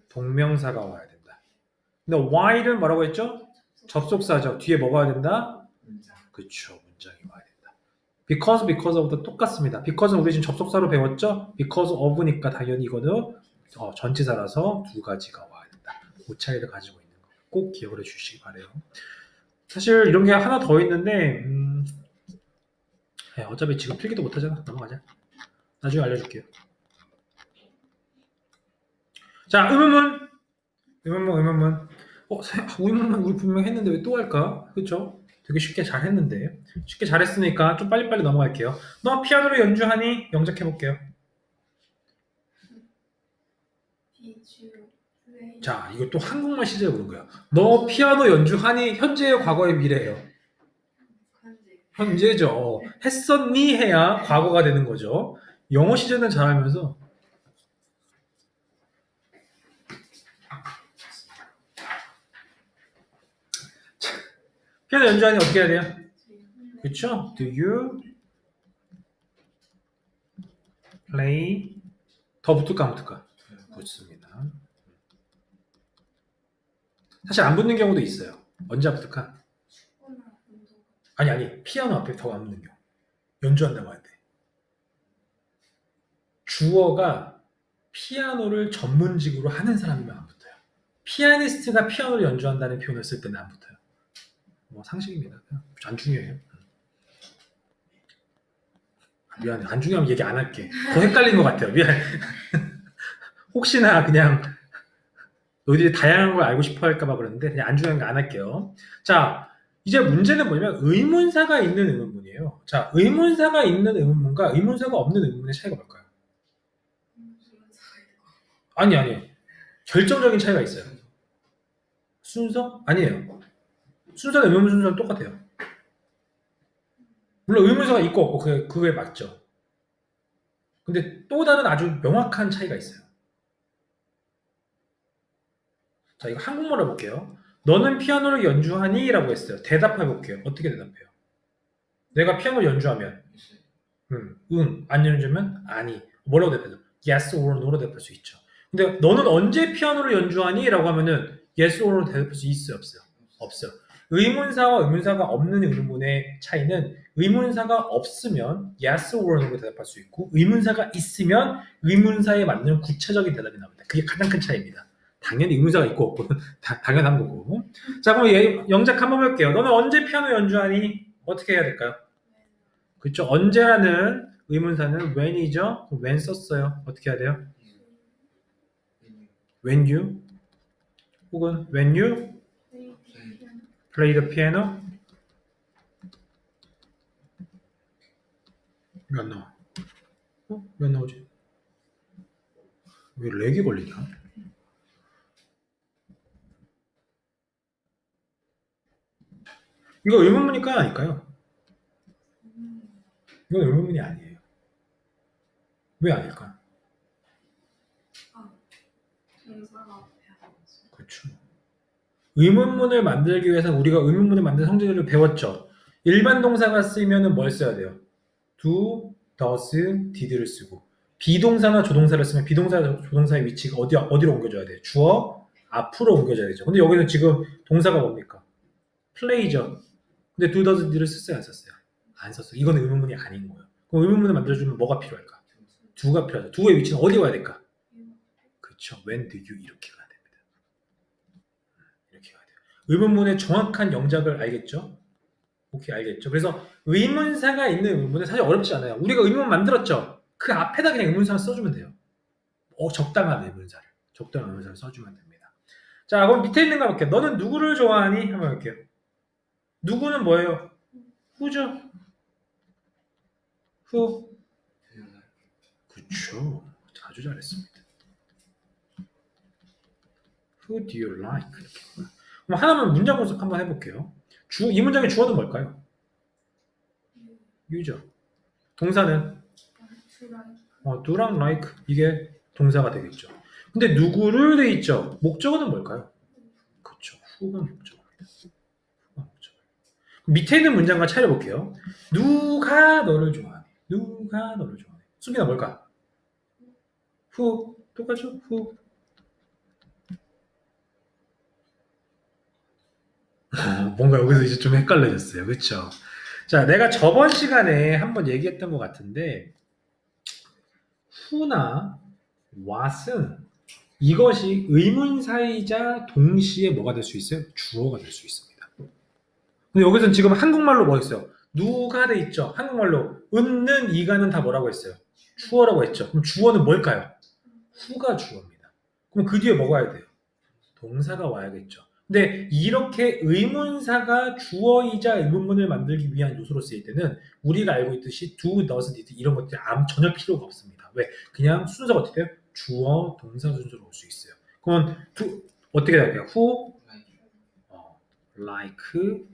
동명사가 와야 된다. 근데 while은 뭐라고 했죠? 접속사죠. 뒤에 뭐가 와야 된다? 문장. 그렇죠. 문장이 와야 된다. because of도 똑같습니다. because는 우리 지금 접속사로 배웠죠? because of니까 당연히 이거는 전치사라서 두 가지가 와야 된다. 그 차이를 가지고 있는 거 꼭 기억을 해주시기 바래요. 사실 이런 게 하나 더 있는데 어차피 지금 필기도 못하잖아. 넘어가자. 나중에 알려줄게요. 자, 의문문. 의문문. 의문문 우리 분명 했는데 왜 또 할까? 그쵸? 되게 쉽게 잘 했는데. 쉽게 잘했으니까 좀 빨리빨리 넘어갈게요. 너 피아노를 연주하니? 영작해볼게요. 자, 이거 또 한국말 시제에 보는 거야. 너 피아노 연주하니? 현재예요, 과거의 미래예요? 현재죠. 했었니? 해야 과거가 되는 거죠. 영어 시제는 잘하면서 피아노 연주하니 어떻게 해야 돼요? 그쵸? Do you play? 더 붙을까 안 붙을까? 붙습니다. 사실 안 붙는 경우도 있어요. 언제 안 붙을까? 아니 피아노 앞에 더 안 붙는 경우. 연주한다고 할 때. 주어가 피아노를 전문직으로 하는 사람이면 안 붙어요. 피아니스트가 피아노를 연주한다는 표현을 쓸 때는 안 붙어요. 뭐 상식입니다. 안 중요해요. 미안해. 안 중요하면 얘기 안 할게. 더 헷갈린 것 같아요. 미안해. 혹시나 그냥 너희들이 다양한 걸 알고 싶어 할까봐 그러는데 그냥 안 중요한 거 안 할게요. 자, 이제 문제는 뭐냐면 의문사가 있는 의문문이에요. 자, 의문사가 있는 의문문과 의문사가 없는 의문문의 차이가 뭘까요? 아니. 결정적인 차이가 있어요. 순서? 아니에요. 순서는 의문문 순서는 똑같아요. 물론 의문사가 있고 없고 그게 맞죠. 근데 또 다른 아주 명확한 차이가 있어요. 자, 이거 한국말로 볼게요. 너는 피아노를 연주하니? 라고 했어요. 대답해 볼게요. 어떻게 대답해요? 내가 피아노를 연주하면 안 연주하면 아니. 뭐라고 대답해요? Yes or No로 대답할 수 있죠. 근데 너는 언제 피아노를 연주하니? 라고 하면은 Yes or No로 대답할 수 있어요? 없어요? 없어요. 의문사와 의문사가 없는 의문문의 차이는 의문사가 없으면 yes or no로 대답할 수 있고 의문사가 있으면 의문사에 맞는 구체적인 대답이 나옵니다. 그게 가장 큰 차이입니다. 당연히 의문사가 있고 없고는 당연한 거고. 자, 그럼 영작 한번 볼게요. 너는 언제 피아노 연주하니? 어떻게 해야 될까요? 그렇죠. 언제라는 의문사는 when이죠. 그럼 when 썼어요. 어떻게 해야 돼요? when you 혹은 when you play the piano. 왜 안 나와? 왜 안 나오지? 왜 렉이 걸리냐? 이거 의문문일까요? 아닐까요? 이건 의문문이 아니에요. 왜 아닐까? 동사가 앞에 하고 있어. 그렇죠. 의문문을 만들기 위해서 우리가 의문문을 만드는 성질을 배웠죠. 일반 동사가 쓰이면 뭘 써야 돼요? do, does, did를 쓰고 비동사나 조동사를 쓰면 비동사, 조동사의 위치가 어디로 옮겨줘야 돼요? 주어 앞으로 옮겨줘야 되죠. 근데 여기는 지금 동사가 뭡니까? play죠. 근데 do, does, did를 썼어요? 안 썼어요? 안 썼어요. 이건 의문문이 아닌 거예요. 그럼 의문문을 만들어주면 뭐가 필요할까? do가 필요하죠. do의 위치는 어디 와야 될까? 그렇죠. when do you 이렇게 가야 됩니다. 이렇게 가야 돼요. 의문문의 정확한 영작을 알겠죠? 오케이, 알겠죠? 그래서 의문사가 있는 의문문은 사실 어렵지 않아요. 우리가 의문문 만들었죠? 그 앞에다 그냥 의문사를 써주면 돼요. 적당한 의문사를. 적당한 의문사를 써주면 됩니다. 자, 그럼 밑에 있는 거 볼게요. 너는 누구를 좋아하니? 한번 볼게요. 누구는 뭐예요? who죠? who? 그쵸. 아주 잘했습니다. Who do you like? 이렇게. 그럼 하나만 문장 분석 한번 해볼게요. 이 문장의 주어는 뭘까요? you죠. 동사는 do랑 like 이게 동사가 되겠죠. 근데 누구를 돼 있죠. 목적어는 뭘까요? 그렇죠. who가 목적어입니다. who가 목적어. 밑에 있는 문장과 차려볼게요. 누가 너를 좋아하니? 누가 너를 좋아하니? 수빈아 뭘까? who 똑같죠? who. 뭔가 여기서 이제 좀 헷갈려졌어요. 그렇죠? 자, 내가 저번 시간에 한번 얘기했던 것 같은데 who나 what은 이것이 의문사이자 동시에 뭐가 될 수 있어요? 주어가 될 수 있습니다. 근데 여기서는 지금 한국말로 뭐 했어요? 누가 돼 있죠? 한국말로 은는 이가는 다 뭐라고 했어요? 주어라고 했죠. 그럼 주어는 뭘까요? who가 주어입니다. 그럼 그 뒤에 뭐가 와야 돼요? 동사가 와야겠죠. 근데 이렇게 의문사가 주어이자 의문문을 만들기 위한 요소로 쓰일 때는 우리가 알고 있듯이 do, does, did 이런 것들이 전혀 필요가 없습니다. 왜? 그냥 순서가 어떻게 돼요? 주어, 동사 순서로 올 수 있어요. 그러면 어떻게 될까요? who, like,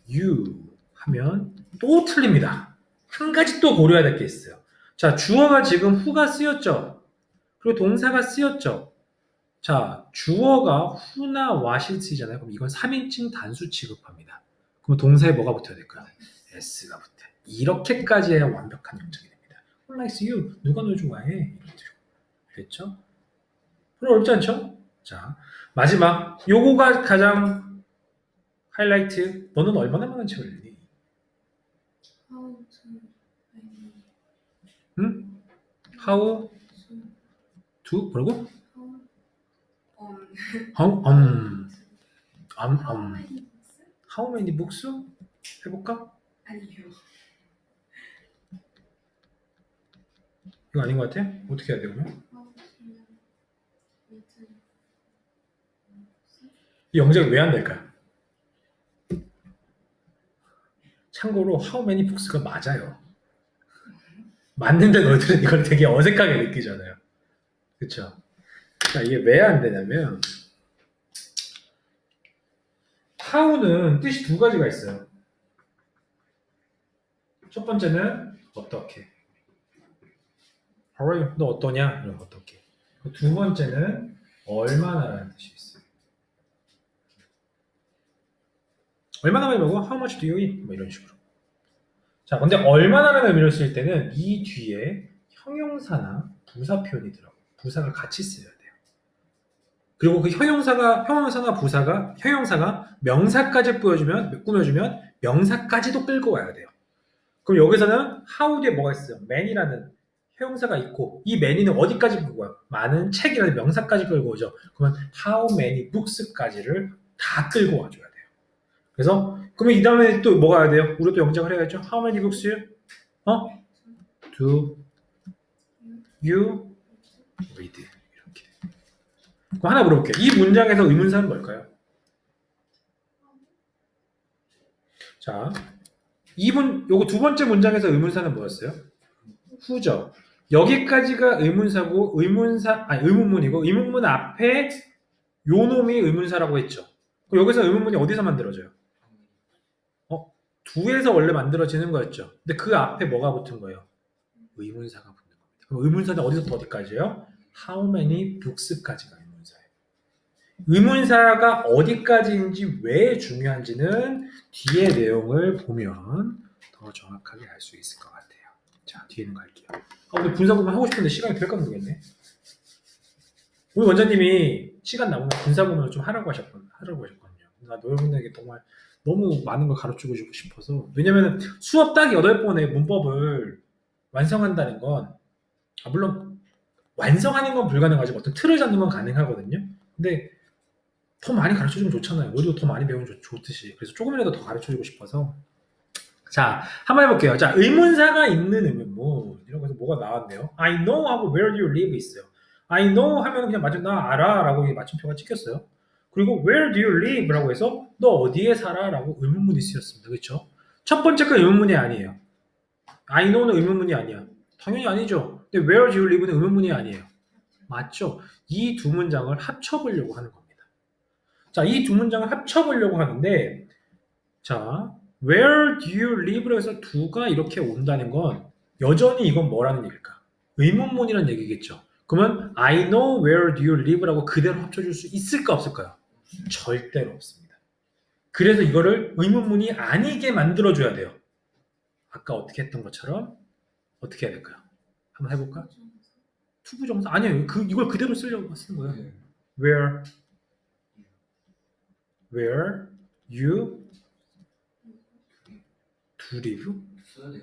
you 하면 또 틀립니다. 한 가지 또 고려해야 될 게 있어요. 자, 주어가 지금 who가 쓰였죠. 그리고 동사가 쓰였죠. 자, 주어가 who나 what이 쓰이잖아요. 그럼 이건 3인칭 단수 취급합니다. 그럼 동사에 뭐가 붙어야 될까요? s가 붙어요. 이렇게까지 해야 완벽한 영작이 됩니다. Who likes you? 누가 널 좋아해? 이런 뜻이고. 알겠죠? 별로 어렵지 않죠? 자, 마지막 요거가 가장 하이라이트. 너는 얼마나 많은 책을 읽니? 응? How to 뭐라고? How many books? 해볼까? 아니요. 이거 아닌 것 같아? 어떻게 해야 돼요, 그러면? 이 영작이 왜 안 될까요? 참고로 how many books가 맞아요. 맞는데 너희들은 이걸 되게 어색하게 느끼잖아요. 그쵸? 자, 이게 왜 안 되냐면 how는 뜻이 두 가지가 있어요. 첫 번째는 어떻게. How are you? 너 어떠냐? 이런 어떻게. 두 번째는 얼마나라는 뜻이 있어요. 얼마나 많이 먹어? How much do you eat? 뭐 이런 식으로. 자, 근데 얼마나라는 의미를 쓸 때는 이 뒤에 형용사나 부사 표현이 들어가요. 부사가 같이 쓰여야 돼요. 그리고 그 형용사나 부사가 형용사가 명사까지 꾸며주면 명사까지도 끌고 와야 돼요. 그럼 여기서는 how 뒤에 뭐가 있어요? man이라는 형용사가 있고 이 many는 어디까지 끌고 와요? 많은 책이라는 명사까지 끌고 오죠. 그러면 how many books까지를 다 끌고 와줘야 돼요. 그래서 그러면 이 다음에 또 뭐가 와야 돼요? 우리 또 영작을 해야죠. How many books do you read? 이렇게. 그럼 하나 물어볼게요. 이 문장에서 의문사는 뭘까요? 자, 요거 두 번째 문장에서 의문사는 뭐였어요? 후죠. 여기까지가 의문사고 의문문이고 의문문 앞에 요 놈이 의문사라고 했죠. 그럼 여기서 의문문이 어디서 만들어져요? 두에서 원래 만들어지는 거였죠. 근데 그 앞에 뭐가 붙은 거예요? 의문사가 붙는 겁니다. 그럼 의문사는 어디서부터 어디까지예요? How many books까지가 의문사예요. 의문사가 어디까지인지 왜 중요한지는 뒤에 내용을 보면 더 정확하게 알 수 있을 것 같아요. 자, 뒤에는 갈게요. 오늘 분사구문 하고 싶은데 시간이 될까 모르겠네. 우리 원장님이 시간 남으면 분사구문을 좀 하라고 하셨거든요. 나 여러분에게 정말 너무 많은 걸 가르치고 싶어서. 왜냐면 수업 딱 8번의 문법을 완성한다는 건 물론 완성하는 건 불가능하지만 어떤 틀을 잡는 건 가능하거든요. 근데 더 많이 가르쳐주면 좋잖아요. 우리도 더 많이 배우면 좋듯이. 그래서 조금이라도 더 가르쳐주고 싶어서. 자, 한번 해볼게요. 자, 의문사가 있는 의문문. 이런 거에서 뭐가 나왔네요. I know 하고 where do you live 있어요. I know 하면 그냥 맞아, 나 알아 라고 맞춤표가 찍혔어요. 그리고 where do you live 라고 해서 너 어디에 살아? 라고 의문문이 쓰였습니다. 그렇죠? 첫 번째 건 의문문이 아니에요. I know는 의문문이 아니야. 당연히 아니죠. 근데 where do you live는 의문문이 아니에요. 맞죠? 이 두 문장을 합쳐보려고 하는 겁니다. 자, 이 두 문장을 합쳐보려고 하는데 자, where do you live로 해서 두가 이렇게 온다는 건 여전히 이건 뭐라는 얘기일까? 의문문이라는 얘기겠죠. 그러면 I know where do you live라고 그대로 합쳐줄 수 있을까 없을까요? 절대로 없습니다. 그래서 이거를 의문문이 아니게 만들어줘야 돼요. 아까 어떻게 했던 것처럼 어떻게 해야 될까요? 한번 해볼까? 투부정사? 아니에요. 이걸 그대로 쓰려고 쓰는 거예요. Where you do live? 써야 돼요.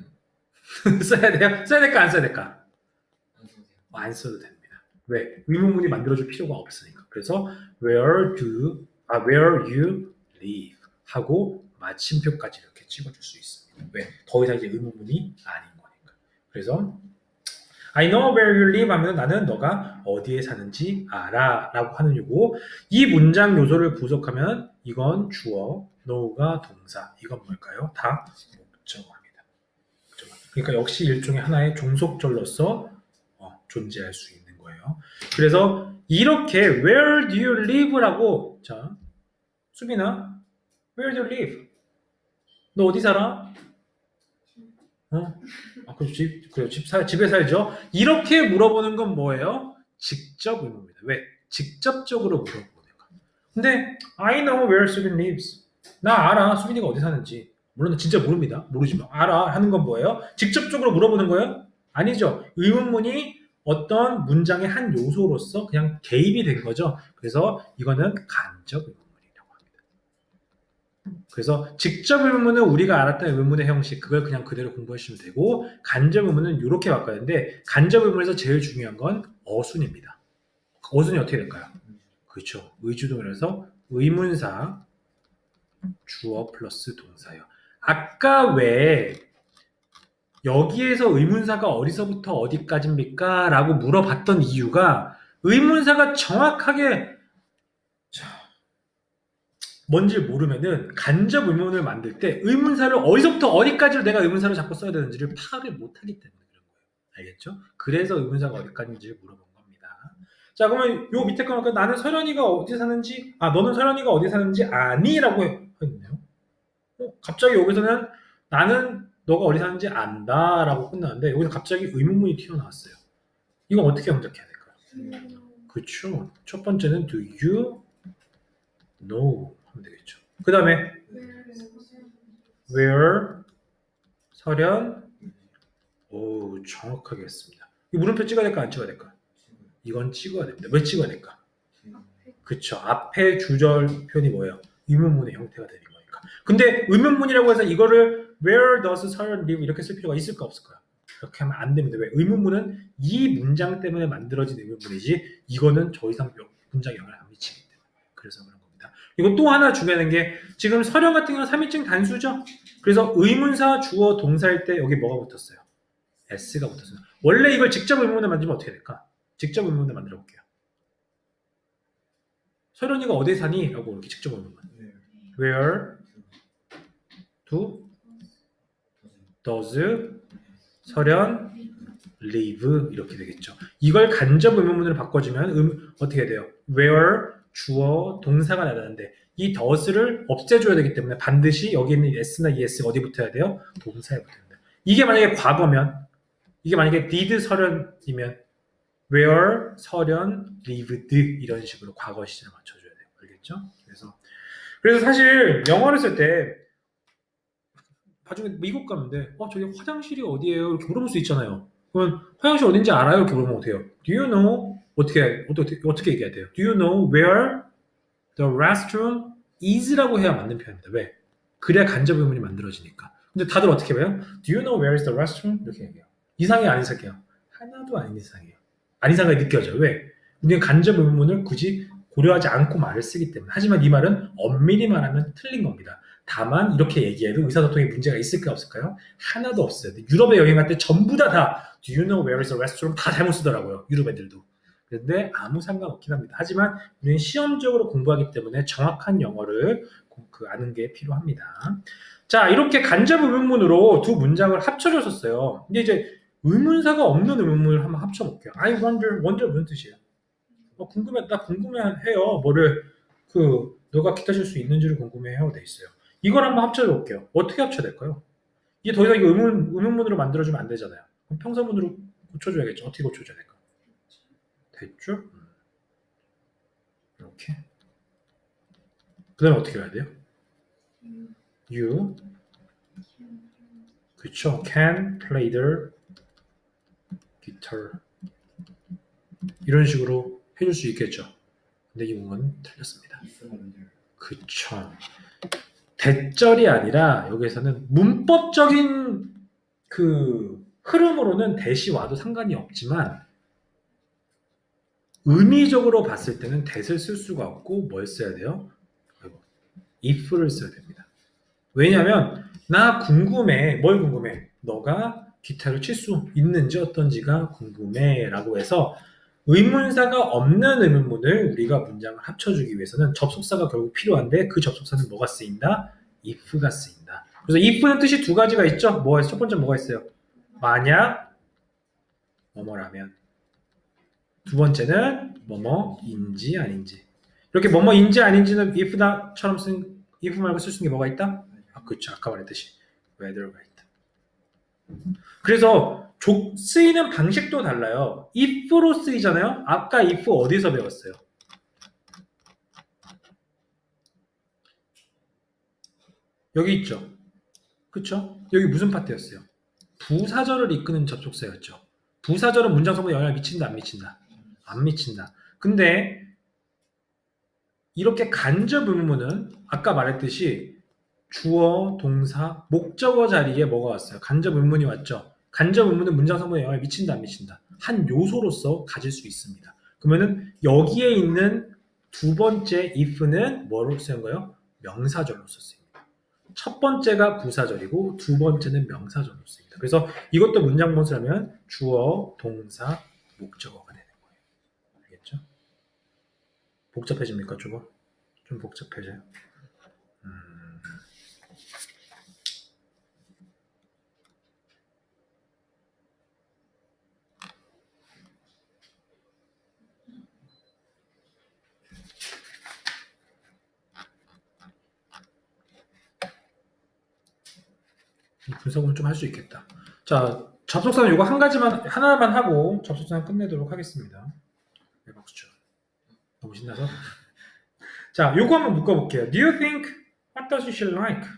써야 돼요? 써야 될까 안 써야 될까? 안 써도 돼요. 안 써도 됩니다. 왜? 의문문이 만들어줄 필요가 없으니까. 그래서 where you live 하고 마침표까지 이렇게 찍어줄 수 있습니다. 왜? 더 이상 이제 의문문이 아닌 거니까. 그래서 I know where you live 하면 나는 너가 어디에 사는지 알아 라고 하는 요거. 이 문장 요소를 부속하면 이건 주어, know가 동사. 이건 뭘까요? 다 목적어입니다. 그러니까 역시 일종의 하나의 종속절로서 존재할 수 있는 거예요. 그래서 이렇게 where do you live라고 자 수빈아 where do you live? 너 어디 살아? 집에 살죠. 이렇게 물어보는 건 뭐예요? 직접 의문입니다. 왜? 직접적으로 물어보는 거. 근데 I know where 수빈 lives. 나 알아. 수빈이가 어디 사는지. 물론 진짜 모릅니다. 모르지만 알아 하는 건 뭐예요? 직접적으로 물어보는 거예요? 아니죠. 의문문이 어떤 문장의 한 요소로서 그냥 개입이 된 거죠. 그래서 이거는 간접 의문문이라고 합니다. 그래서 직접 의문문은 우리가 알았던 의문문의 형식 그걸 그냥 그대로 공부하시면 되고 간접 의문문은 이렇게 바꿔야 하는데 간접 의문문에서 제일 중요한 건 어순입니다. 어순이 어떻게 될까요? 그렇죠. 의주동이라서 의문사 주어 플러스 동사요. 아까 왜 여기에서 의문사가 어디서부터 어디까지입니까? 라고 물어봤던 이유가 의문사가 정확하게 뭔지 모르면은 간접 의문을 만들 때 의문사를 어디서부터 어디까지로 내가 의문사를 잡고 써야 되는지를 파악을 못하기 때문에 그런 거예요. 알겠죠? 그래서 의문사가 어디까지인지를 물어본 겁니다. 자, 그러면 요 밑에 거 나는 설현이가 어디 사는지 너는 설현이가 어디 사는지 아니? 라고 했네요. 갑자기 여기서는 나는 너가 어디 사는지 안다 라고 끝나는데 여기서 갑자기 의문문이 튀어나왔어요. 이건 어떻게 해석해야 될까요? 그렇죠. 첫 번째는 do you know 하면 되겠죠. 그 다음에 where 설현 오 정확하게 했습니다. 이 물음표 찍어야 될까 안 찍어야 될까? 이건 찍어야 됩니다. 왜 찍어야 될까? 그쵸. 앞에 주절 표현이 뭐예요? 의문문의 형태가 되는 거니까. 근데 의문문이라고 해서 이거를 where does 설현 live 이렇게 쓸 필요가 있을까 없을까요? 이렇게 하면 안 됩니다. 왜? 의문문은 이 문장 때문에 만들어진 의문문이지 이거는 더 이상 문장 영향을 안 미치기 때문에 그래서 그런 겁니다. 이거 또 하나 중요한 게 지금 서령 같은 경우는 3인칭 단수죠. 그래서 의문사 주어 동사일 때 여기 뭐가 붙었어요? s가 붙었어요. 원래 이걸 직접 의문문을 만들면 어떻게 될까? 직접 의문문을 만들어 볼게요. 서련이가 어디 사니? 라고 이렇게 직접 의문문. 네. Where do does 서련 live 이렇게 되겠죠. 이걸 간접 의문문으로 바꿔주면 어떻게 돼요? Where 주어 동사가 나타나는데 이 does를 없애줘야 되기 때문에 반드시 여기 있는 s나 es가 어디 붙어야 돼요? 동사에 붙어야 된다. 이게 만약에 과거면 이게 만약에 did 서련이면 where 서련 lived 이런 식으로 과거 시제를 맞춰줘야 돼요. 알겠죠? 그래서 사실 영어를 쓸 때 나중에 미국 가는데 저기 화장실이 어디예요? 이렇게 물어볼 수 있잖아요. 그러면 화장실 어딘지 알아요? 이렇게 물어보면 어때요? Do you know? 어떻게 얘기해야 돼요? Do you know where the restroom is?라고 해야 맞는 표현입니다. 왜? 그래야 간접 의문이 만들어지니까. 근데 다들 어떻게 해요? Do you know where is the restroom? 이렇게 얘기해요. 이상해요? 안 이상해요? 하나도 안 이상해요. 안 이상하게 느껴져요. 왜? 우리는 간접 의문을 굳이 고려하지 않고 말을 쓰기 때문에. 하지만 이 말은 엄밀히 말하면 틀린 겁니다. 다만 이렇게 얘기해도 의사소통에 문제가 있을까요? 없을까요? 하나도 없어요. 유럽에 여행 갈 때 전부 다 Do you know where is the restroom? 다 잘못 쓰더라고요. 유럽 애들도. 그런데 아무 상관없긴 합니다. 하지만 우리는 시험적으로 공부하기 때문에 정확한 영어를 아는 게 필요합니다. 자, 이렇게 간접 의문문으로 두 문장을 합쳐줬었어요. 근데 이제 의문사가 없는 의문문을 한번 합쳐볼게요. I wonder 무슨 뜻이에요? 나 궁금해해요. 너가 기타 칠 수 있는지를 궁금해해요. 돼 있어요. 이걸 한번 합쳐볼게요. 어떻게 합쳐야 될까요? 이게 더 이상 의문문으로 만들어주면 안 되잖아요. 그럼 평서문으로 고쳐줘야겠죠. 어떻게 고쳐줘야 될까? 됐죠? 이렇게. 그 다음에 어떻게 해야 돼요? You 그쵸? Can play the guitar 이런 식으로 해줄 수 있겠죠. 근데 이 부분은 틀렸습니다. 그쵸. 대절이 아니라 여기에서는 문법적인 그 흐름으로는 대시 와도 상관이 없지만 의미적으로 봤을 때는 that을 쓸 수가 없고 뭘 써야 돼요? if를 써야 됩니다. 왜냐하면 나 궁금해. 뭘 궁금해? 너가 기타를 칠 수 있는지 어떤지가 궁금해 라고 해서 의문사가 없는 의문문을 우리가 문장을 합쳐주기 위해서는 접속사가 결국 필요한데 그 접속사는 뭐가 쓰인다? if가 쓰인다. 그래서 if는 뜻이 두 가지가 있죠. 첫 번째 뭐가 있어요? 만약 뭐뭐라면. 두 번째는 뭐뭐인지 아닌지. 이렇게 뭐뭐인지 아닌지는 if처럼 쓴 if 말고 쓸 수 있는 게 뭐가 있다? 그렇죠. 아까 말했듯이 whether가 있다. 그래서 쓰이는 방식도 달라요. if로 쓰이잖아요. 아까 if 어디서 배웠어요? 여기 있죠. 그쵸? 여기 무슨 파트였어요? 부사절을 이끄는 접속사였죠. 부사절은 문장 성분에 영향을 미친다, 안 미친다? 안 미친다. 근데 이렇게 간접 의문문은 아까 말했듯이 주어, 동사, 목적어 자리에 뭐가 왔어요? 간접 의문이 왔죠. 간접 의문은 문장 성분에 영향을 미친다, 안 미친다? 한 요소로서 가질 수 있습니다. 그러면은 여기에 있는 두 번째 if는 뭐로 쓰는 거예요? 명사절로 썼습니다. 첫 번째가 부사절이고 두 번째는 명사절로 쓰입니다. 그래서 이것도 문장 번수라면 주어, 동사, 목적어가 되는 거예요. 알겠죠? 복잡해집니까, 주어? 좀 복잡해져요. 분석은 좀 할 수 있겠다. 자, 접속사는 이거 하나만 하고 접속사는 끝내도록 하겠습니다. 네, 박수죠. 너무 신나서. 자, 요거 한번 묶어볼게요. Do you think what does she like?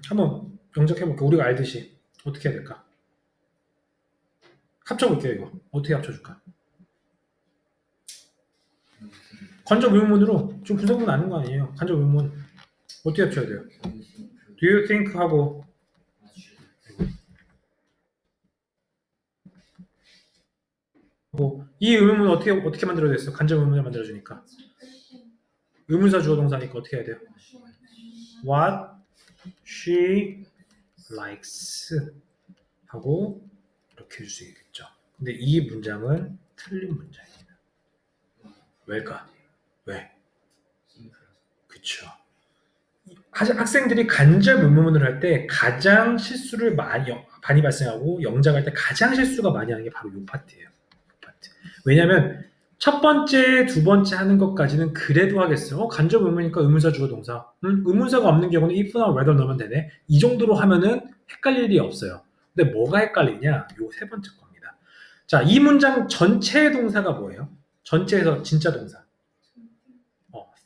한번 영작해볼게요. 우리가 알듯이 어떻게 해야 될까? 합쳐볼게요. 이거 어떻게 합쳐줄까? 간접 의문문으로 지금 분석문 아는 거 아니에요? 간접 의문문 어떻게 합쳐야 돼요? Do you think 하고 이 의문문 어떻게 만들어야 됐어? 간접 의문을 만들어주니까 의문사 주어 동사니까 어떻게 해야 돼요? What she likes 하고 이렇게 해줄 수 있겠죠. 근데 이 문장은 틀린 문장입니다. 왜일까? 왜? 그쵸. 학생들이 간접 의문문을 할 때 가장 실수를 많이 발생하고 영작할 때 가장 실수가 많이 하는 게 바로 이 파트예요. 이 파트. 왜냐하면 첫 번째, 두 번째 하는 것까지는 그래도 하겠어요. 간접 의문이니까 의문사 주어 동사. 의문사가 없는 경우는 if나 whether 넣으면 되네. 이 정도로 하면은 헷갈릴 일이 없어요. 근데 뭐가 헷갈리냐? 요 세 번째 겁니다. 자, 이 문장 전체의 동사가 뭐예요? 전체에서 진짜 동사.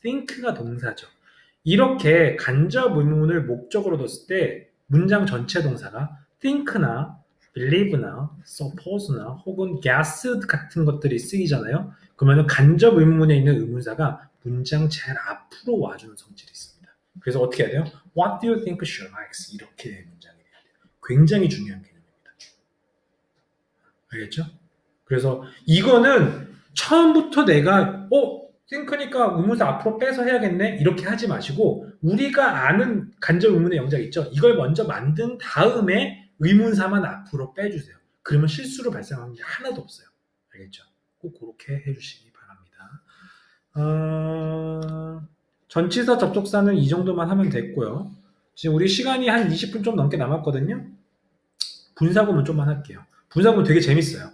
think가 동사죠. 이렇게 간접 의문을 목적으로 뒀을 때 문장 전체 동사가 think나 believe나 suppose나 혹은 guess 같은 것들이 쓰이잖아요. 그러면 간접 의문문에 있는 의문사가 문장 제일 앞으로 와주는 성질이 있습니다. 그래서 어떻게 해야 돼요? What do you think she likes? 이렇게 문장이 돼야 돼요. 굉장히 중요한 개념입니다. 알겠죠? 그래서 이거는 처음부터 내가 think니까 의문사 앞으로 빼서 해야겠네 이렇게 하지 마시고 우리가 아는 간접 의문의 영작 있죠? 이걸 먼저 만든 다음에 의문사만 앞으로 빼주세요. 그러면 실수로 발생하는 게 하나도 없어요. 알겠죠? 꼭 그렇게 해주시기 바랍니다. 전치사 접속사는 이 정도만 하면 됐고요. 지금 우리 시간이 한 20분 좀 넘게 남았거든요. 분사구문 좀만 할게요. 분사구문 되게 재밌어요.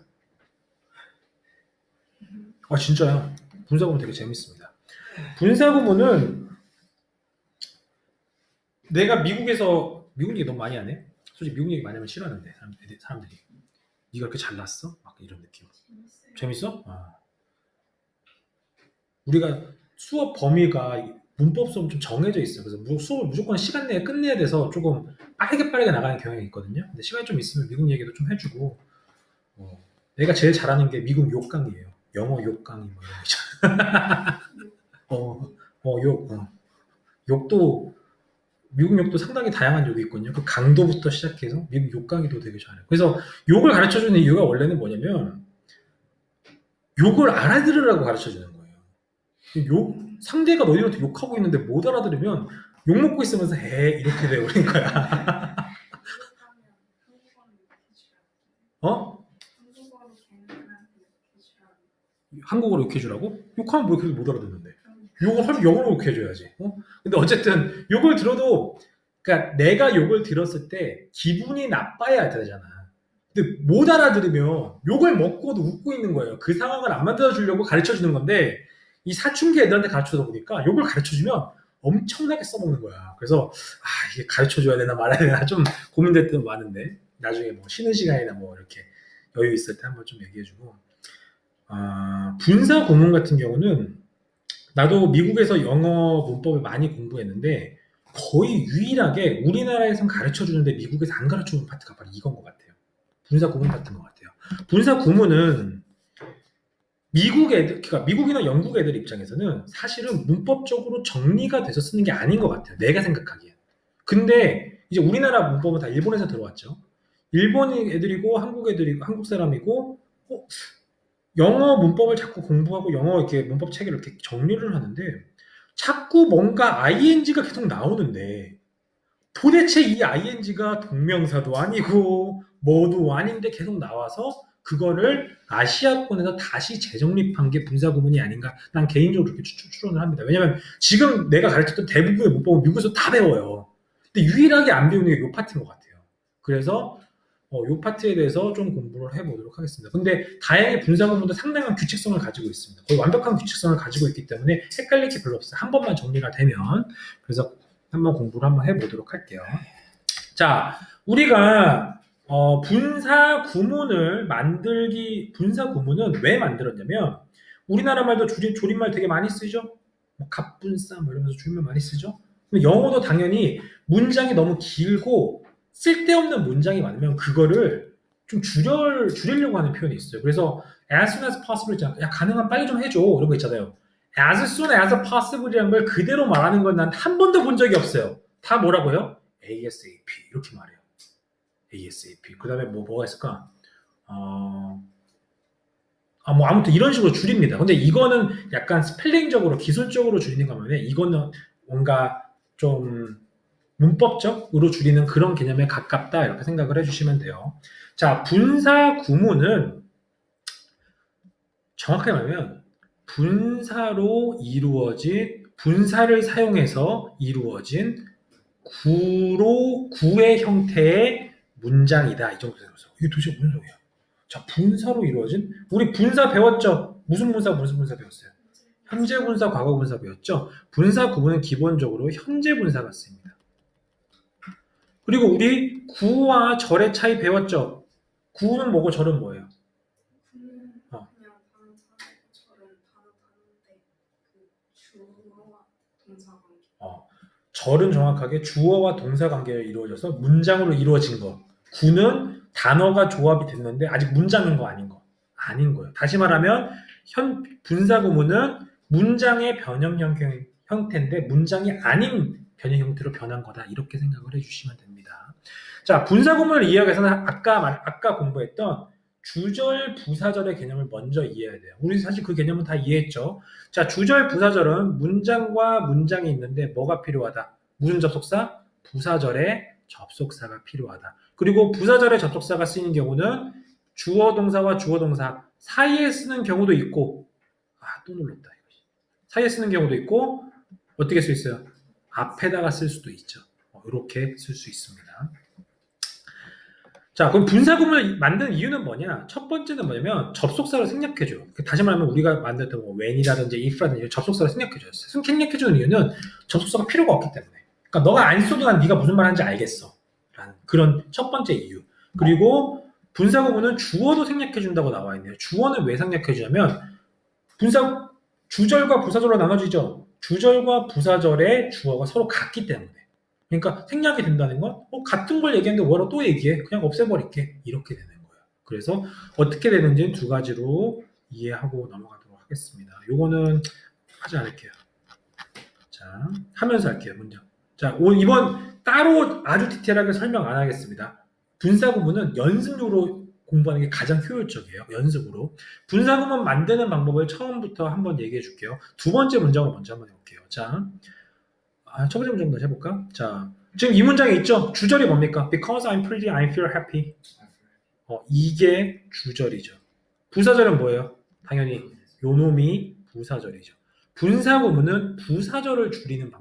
진짜요. 분사구문 되게 재밌습니다. 분사구문은 내가 미국 얘기 너무 많이 하네. 솔직히 미국 얘기 많이 하면 싫어하는데 사람들이 네가 그렇게 잘났어? 막 이런 느낌. 재밌어? 우리가 수업 범위가 문법 수업 좀 정해져 있어요. 그래서 수업을 무조건 시간 내에 끝내야 돼서 조금 빠르게 나가는 경향이 있거든요. 근데 시간이 좀 있으면 미국 얘기도 좀 해주고 내가 제일 잘하는 게 미국 욕 강의예요. 영어 욕 강의 뭐 이런 거 있잖아. 욕도 미국 욕도 상당히 다양한 욕이 있거든요. 그 강도부터 시작해서 미국 욕 강의도 되게 잘해요. 그래서 욕을 가르쳐주는 이유가 원래는 뭐냐면 욕을 알아들으라고 가르쳐주는 거예요. 상대가 너희한테 욕하고 있는데 못 알아들으면 욕 먹고 있으면서 이렇게 돼버린 거야. 한국어로 욕해주라고? 욕하면 뭐 그렇게 못 알아듣는데. 욕을 하면 영어로 욕해줘야지. 근데 어쨌든 욕을 들어도 그러니까 내가 욕을 들었을 때 기분이 나빠야 되잖아. 근데 못 알아들으면 욕을 먹고도 웃고 있는 거예요. 그 상황을 안 만들어주려고 가르쳐주는 건데 이 사춘기 애들한테 가르쳐다 보니까 욕을 가르쳐주면 엄청나게 써먹는 거야. 그래서 이게 가르쳐줘야 되나 말아야 되나 좀 고민될 때도 많은데 나중에 뭐 쉬는 시간이나 뭐 이렇게 여유 있을 때 한번 좀 얘기해주고 분사 구문 같은 경우는 나도 미국에서 영어 문법을 많이 공부했는데 거의 유일하게 우리나라에선 가르쳐주는데 미국에서 안 가르쳐주는 파트가 바로 이건 것 같아요. 분사 구문 같은 것 같아요. 분사 구문은 그러니까 미국이나 영국 애들 입장에서는 사실은 문법적으로 정리가 돼서 쓰는 게 아닌 것 같아요. 내가 생각하기엔. 근데 이제 우리나라 문법은 다 일본에서 들어왔죠. 일본 애들이고 한국 애들이고 한국 사람이고 영어 문법을 자꾸 공부하고 영어 이렇게 문법 체계를 이렇게 정리를 하는데 자꾸 뭔가 ing가 계속 나오는데 도대체 이 ing가 동명사도 아니고 뭐도 아닌데 계속 나와서 그거를 아시아권에서 다시 재정립한 게 분사구문이 아닌가 난 개인적으로 그렇게 추론을 합니다. 왜냐면 지금 내가 가르쳤던 대부분의 문법은 미국에서 다 배워요. 근데 유일하게 안 배우는 게 이 파트인 것 같아요. 그래서 이 파트에 대해서 좀 공부를 해보도록 하겠습니다. 근데 다행히 분사구문도 상당한 규칙성을 가지고 있습니다. 거의 완벽한 규칙성을 가지고 있기 때문에 헷갈릴 게 별로 없어요. 한 번만 정리가 되면. 그래서 한번 공부를 한번 해보도록 할게요. 자, 우리가 분사구문은 왜 만들었냐면 우리나라 말도 조림말 되게 많이 쓰죠? 뭐 갑분싸 뭐 이러면서 줄임말 많이 쓰죠? 영어도 당연히 문장이 너무 길고 쓸데없는 문장이 많으면 그거를 좀 줄이려고 하는 표현이 있어요. 그래서 as soon as possible 있잖아. 야 가능한 빨리 좀 해줘 이런 거 있잖아요. as soon as possible이라는 걸 그대로 말하는 건 난 한 번도 본 적이 없어요. 다 뭐라고요? ASAP 이렇게 말해요. ASAP. 그 다음에 뭐가 있을까? 뭐 아무튼 이런 식으로 줄입니다. 근데 이거는 약간 스펠링적으로 기술적으로 줄이는 거면 이거는 뭔가 좀 문법적으로 줄이는 그런 개념에 가깝다 이렇게 생각을 해주시면 돼요. 자, 분사 구문은 정확하게 말하면 분사를 사용해서 이루어진 구의 형태의 문장이다. 이 정도 되면서 이게 도대체 무슨 소리야? 자, 분사로 이루어진 우리 분사 배웠죠? 무슨 분사 배웠어요? 현재 분사, 과거 분사 배웠죠? 분사 구문은 기본적으로 현재 분사가 쓰입니다. 그리고 우리 구와 절의 차이 배웠죠? 구는 뭐고 절은 뭐예요? 그냥 어. 단어 다르고 저런 단어 다른데 그 주어와 동사 관계. 절은 정확하게 주어와 동사 관계로 이루어져서 문장으로 이루어진 거. 구는 단어가 조합이 됐는데 아직 문장인 거 아닌 거. 아닌 거예요. 다시 말하면 분사 구문은 문장의 변형 형태인데 문장이 아닌 변형 형태로 변한 거다. 이렇게 생각을 해주시면 됩니다. 자, 분사 구문을 이해하기 위해서는 아까 공부했던 주절, 부사절의 개념을 먼저 이해해야 돼요. 우리 사실 그 개념은 다 이해했죠. 자, 주절, 부사절은 문장과 문장이 있는데 뭐가 필요하다? 무슨 접속사? 부사절의 접속사가 필요하다. 그리고 부사절의 접속사가 쓰이는 경우는 주어 동사와 주어 동사 사이에 쓰는 경우도 있고 또 눌렀다. 사이에 쓰는 경우도 있고 어떻게 쓸 수 있어요? 앞에다가 쓸 수도 있죠. 이렇게 쓸 수 있습니다. 자, 그럼 분사 구문을 만드는 이유는 뭐냐? 첫 번째는 뭐냐면 접속사를 생략해줘요. 다시 말하면 우리가 만들었던 when이라든지 if라든지 접속사를 생략해줘요. 생략해주는 이유는 접속사가 필요가 없기 때문에. 그러니까 너가 안 써도 난 네가 무슨 말 하는지 알겠어. 라는 그런 첫 번째 이유. 그리고 분사 구문은 주어도 생략해준다고 나와 있네요. 주어는 왜 생략해주냐면 주절과 부사절로 나눠지죠. 주절과 부사절의 주어가 서로 같기 때문에. 그러니까 생략이 된다는 건 같은 걸 얘기하는데 뭐라고 또 얘기해? 그냥 없애버릴게. 이렇게 되는 거예요. 그래서 어떻게 되는지는 두 가지로 이해하고 넘어가도록 하겠습니다. 요거는 하지 않을게요. 자, 하면서 할게요. 먼저. 자, 이번 따로 아주 디테일하게 설명 안 하겠습니다. 분사 구문은 연습으로 공부하는 게 가장 효율적이에요. 연습으로. 분사 구문 만드는 방법을 처음부터 한번 얘기해 줄게요. 두 번째 문장을 먼저 한번 해볼게요. 자, 첫 번째 문장 다시 해볼까? 자, 지금 이 문장에 있죠? 주절이 뭡니까? Because I'm pretty, I feel happy. 이게 주절이죠. 부사절은 뭐예요? 당연히 요놈이 부사절이죠. 분사 구문은 부사절을 줄이는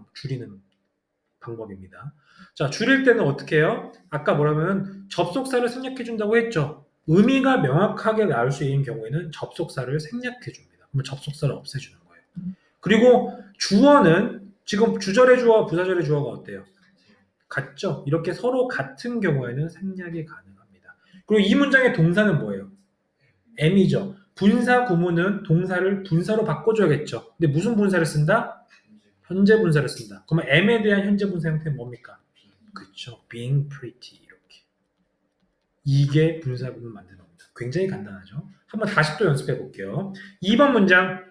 방법입니다. 자, 줄일 때는 어떻게 해요? 아까 뭐라면 접속사를 생략해 준다고 했죠. 의미가 명확하게 나올 수 있는 경우에는 접속사를 생략해 줍니다. 그러면 접속사를 없애주는 거예요. 그리고 주어는 지금 주절의 주어와 부사절의 주어가 어때요? 같죠? 이렇게 서로 같은 경우에는 생략이 가능합니다. 그리고 이 문장의 동사는 뭐예요? am이죠. 분사 구문은 동사를 분사로 바꿔줘야겠죠. 근데 무슨 분사를 쓴다? 현재 분사를 쓴다. 그러면 am에 대한 현재 분사 형태는 뭡니까? 그렇죠. being pretty 이렇게. 이게 분사 구문 만드는 겁니다. 굉장히 간단하죠. 한번 다시 또 연습해 볼게요. 2번 문장.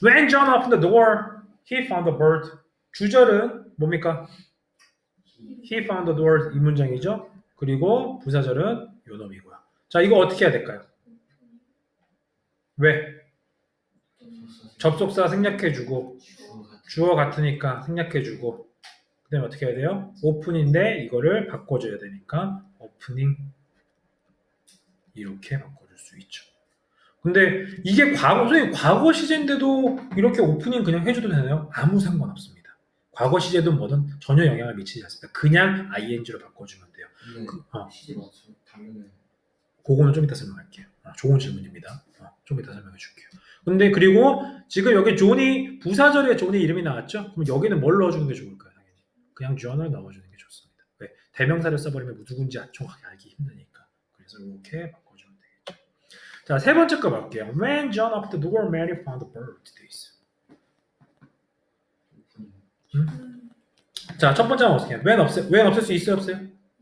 When John opened the door, he found a bird. 주절은 뭡니까? He found the door 이 문장이죠. 그리고 부사절은 요 놈이고요. 자, 이거 어떻게 해야 될까요? 왜? 접속사 생략해주고 주어 같으니까 생략해주고 그 다음에 어떻게 해야 돼요? 오픈인데 이거를 바꿔줘야 되니까 오프닝 이렇게 바꿔줄 수 있죠. 근데 이게 과거 시제인데도 이렇게 오프닝 그냥 해줘도 되나요? 아무 상관없습니다. 과거 시제든 뭐든 전혀 영향을 미치지 않습니다. 그냥 ing로 바꿔주면 돼요. 시제 맞죠? 당연히. 그거는 좀 이따 설명할게요. 좋은 질문입니다. 좀 이따 설명해 줄게요. 근데 그리고 지금 여기 존이 부사절에 존의 이름이 나왔죠? 그럼 여기는 뭘 넣어주는 게 좋을까요? 당연히 그냥 존을 넣어주는 게 좋습니다. 왜? 대명사를 써버리면 누군지 정확하게 알기 힘드니까. 그래서 이렇게 바꿔주면 되겠죠. 자, 세 번째 거 볼게요. When John opened the door, Mary found a bird. 돼 있어요. 자, 첫 번째는 어떻게 해요? when 없앨 수 있어요? 없어요?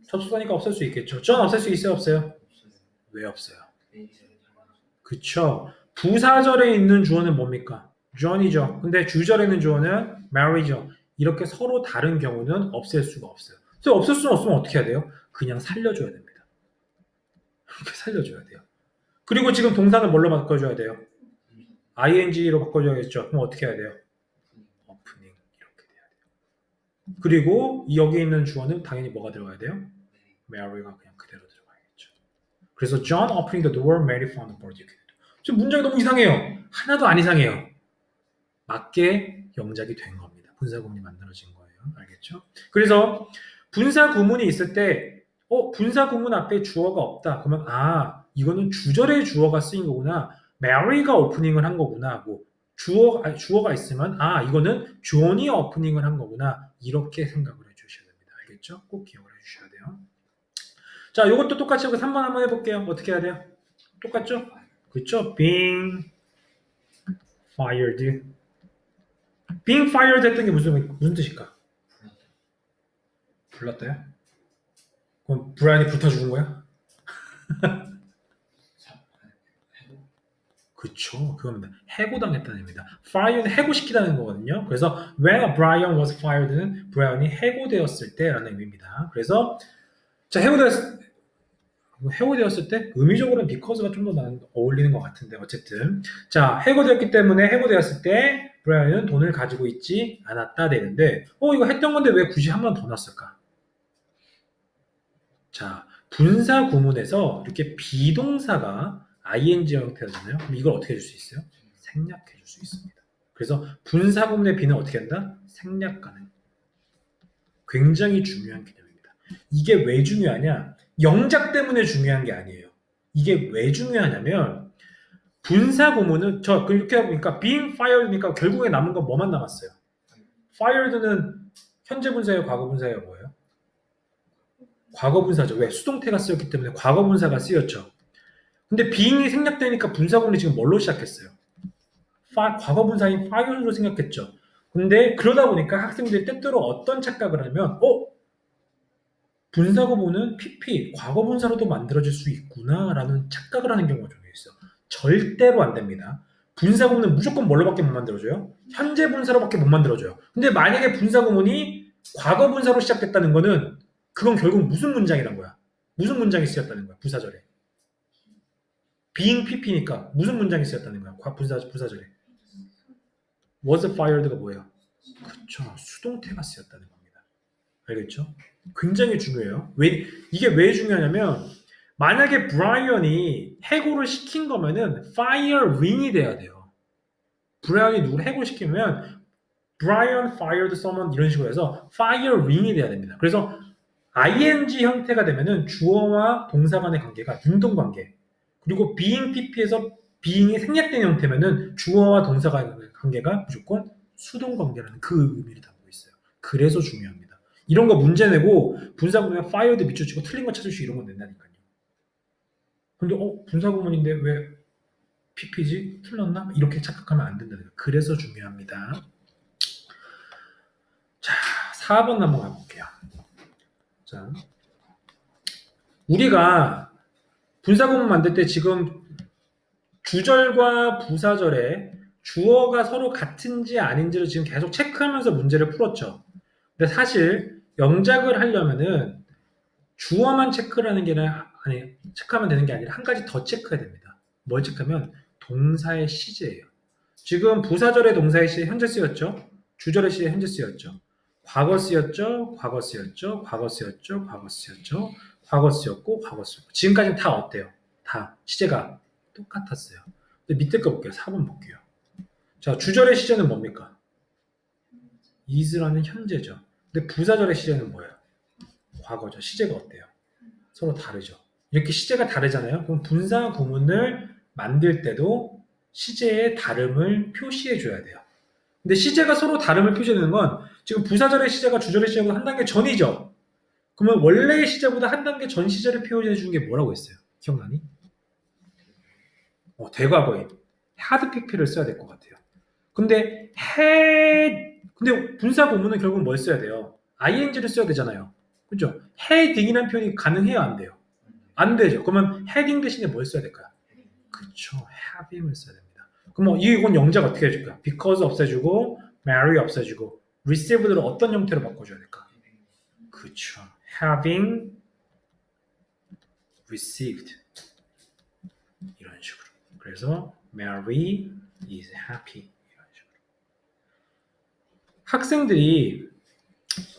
접속사니까 없앨 수 있겠죠. John 없앨 수 있어요? 없어요? 왜 없어요? 그쵸. 부사절에 있는 주어는 뭡니까? John이죠. 근데 주절에 있는 주어는 Mary죠. 이렇게 서로 다른 경우는 없앨 수가 없어요. 그래서 없앨 수는 없으면 어떻게 해야 돼요? 그냥 살려줘야 됩니다. 이렇게 살려줘야 돼요. 그리고 지금 동사는 뭘로 바꿔줘야 돼요? ing로 바꿔줘야겠죠. 그럼 어떻게 해야 돼요? opening 이렇게 돼야 돼요. 그리고 여기 있는 주어는 당연히 뭐가 들어가야 돼요? Mary가 그냥 그대로 들어가야겠죠. 그래서 John opening the door, Mary found the bird. 이렇게 돼요. 지금 문장이 너무 이상해요. 하나도 안 이상해요. 맞게 영작이 된 겁니다. 분사구문이 만들어진 거예요. 알겠죠? 그래서 분사구문이 있을 때 분사구문 앞에 주어가 없다. 그러면 이거는 주절에 주어가 쓰인 거구나. Mary가 오프닝을 한 거구나 하고 주어가 있으면 이거는 존이 오프닝을 한 거구나. 이렇게 생각을 해주셔야 됩니다. 알겠죠? 꼭 기억을 해주셔야 돼요. 자, 이것도 똑같이 하고 3번 한번 해볼게요. 어떻게 해야 돼요? 똑같죠? 그렇죠? Being fired. Being fired 했던 게 무슨 뜻일까? 불났다요? 그럼 브라이언이 불타 죽은 거야? 그쵸. 그겁니다. 해고당했다는 의미입니다. fire는 해고시키다는 거거든요. 그래서 when Brian was fired는 브라이언이 해고되었을 때라는 의미입니다. 그래서 자, 해고되었을 때 의미적으로는 because가 좀 더 어울리는 것 같은데 어쨌든 자, 해고되었기 때문에 해고되었을 때 브라이언은 돈을 가지고 있지 않았다 되는데 이거 했던 건데 왜 굳이 한 번 더 놨을까? 자, 분사 구문에서 이렇게 비동사가 ing 형태잖아요. 그럼 이걸 어떻게 해줄 수 있어요? 생략해 줄 수 있습니다. 그래서 분사 구문의 비는 어떻게 한다? 생략 가능. 굉장히 중요한 개념입니다. 이게 왜 중요하냐? 영작 때문에 중요한 게 아니에요. 이게 왜 중요하냐면 분사 구문은 그렇게 보니까 being fired니까 결국에 남은 건 뭐만 남았어요? fired는 현재 분사예요, 과거 분사예요, 뭐예요? 과거 분사죠. 왜? 수동태가 쓰였기 때문에 과거 분사가 쓰였죠. 근데 being이 생략되니까 분사 구문이 지금 뭘로 시작했어요? 과거 분사인 fired로 생각했죠. 근데 그러다 보니까 학생들이 때때로 어떤 착각을 하면 분사 구문은 PP, 과거 분사로도 만들어질 수 있구나라는 착각을 하는 경우가 좀 있어요. 절대로 안 됩니다. 분사 구문은 무조건 뭘로밖에 못 만들어줘요? 현재 분사로밖에 못 만들어줘요. 근데 만약에 분사 구문이 과거 분사로 시작됐다는 거는 그건 결국 무슨 문장이란 거야? 무슨 문장이 쓰였다는 거야? 부사절에. being PP니까 무슨 문장이 쓰였다는 거야? 부사절에. was fired가 뭐예요? 그렇죠. 수동태가 쓰였다는 겁니다. 알겠죠? 굉장히 중요해요. 이게 왜 중요하냐면 만약에 브라이언이 해고를 시킨 거면은 fireing이 돼야 돼요. 브라이언이 누구를 해고시키면 Brian fired someone 이런 식으로 해서 fireing이 돼야 됩니다. 그래서 ing 형태가 되면은 주어와 동사 간의 관계가 융동관계. 그리고 being pp에서 being이 생략된 형태면은 주어와 동사 간의 관계가 무조건 수동관계라는 그 의미를 담고 있어요. 그래서 중요합니다. 이런 거 문제 내고 분사 구문에 fired 밑줄치고 틀린 거 찾으시고 이런 건 된다니까요. 근데 분사 구문인데 왜 pp지? 틀렸나? 이렇게 착각하면 안 된다는 거예요. 그래서 중요합니다. 자, 4번 한번 가볼게요. 자, 우리가 분사 구문 만들 때 지금 주절과 부사절에 주어가 서로 같은지 아닌지를 지금 계속 체크하면서 문제를 풀었죠. 근데 사실 영작을 하려면은 주어만 체크를 하는 게 아니 체크하면 되는 게 아니라 한 가지 더 체크해야 됩니다. 뭘 체크하면 동사의 시제예요. 지금 부사절의 동사의 시제 현재 쓰였죠. 주절의 시제 현재 쓰였죠. 과거 쓰였죠. 과거 쓰였죠. 과거 쓰였죠. 과거 쓰였죠. 과거 쓰였고 과거 쓰였고 지금까지는 다 어때요? 다 시제가 똑같았어요. 근데 밑에 거 볼게요. 4번 볼게요. 자, 주절의 시제는 뭡니까? is라는 현재죠. 근데 부사절의 시제는 뭐예요? 과거죠. 시제가 어때요? 서로 다르죠. 이렇게 시제가 다르잖아요. 그럼 분사 구문을 만들 때도 시제의 다름을 표시해 줘야 돼요. 근데 시제가 서로 다름을 표시하는 건 지금 부사절의 시제가 주절의 시제보다 한 단계 전이죠. 그러면 원래의 시제보다 한 단계 전 시제를 표현해 주는 게 뭐라고 했어요? 기억나니? 대과거인 had pp를 써야 될 것 같아요. 근데 분사 구문은 결국 뭘 써야 돼요? ing를 써야 되잖아요. 그죠? heading이라는 표현이 가능해요? 안 돼요? 안 되죠. 그러면 heading 대신에 뭘 써야 될까요? 그렇죠. having을 써야 됩니다. 그럼 이건 영작 어떻게 해줄까? because 없애주고 Mary 없애주고 received를 어떤 형태로 바꿔줘야 될까? 그렇죠. having received 이런 식으로. 그래서 Mary is happy 이런 식으로. 학생들이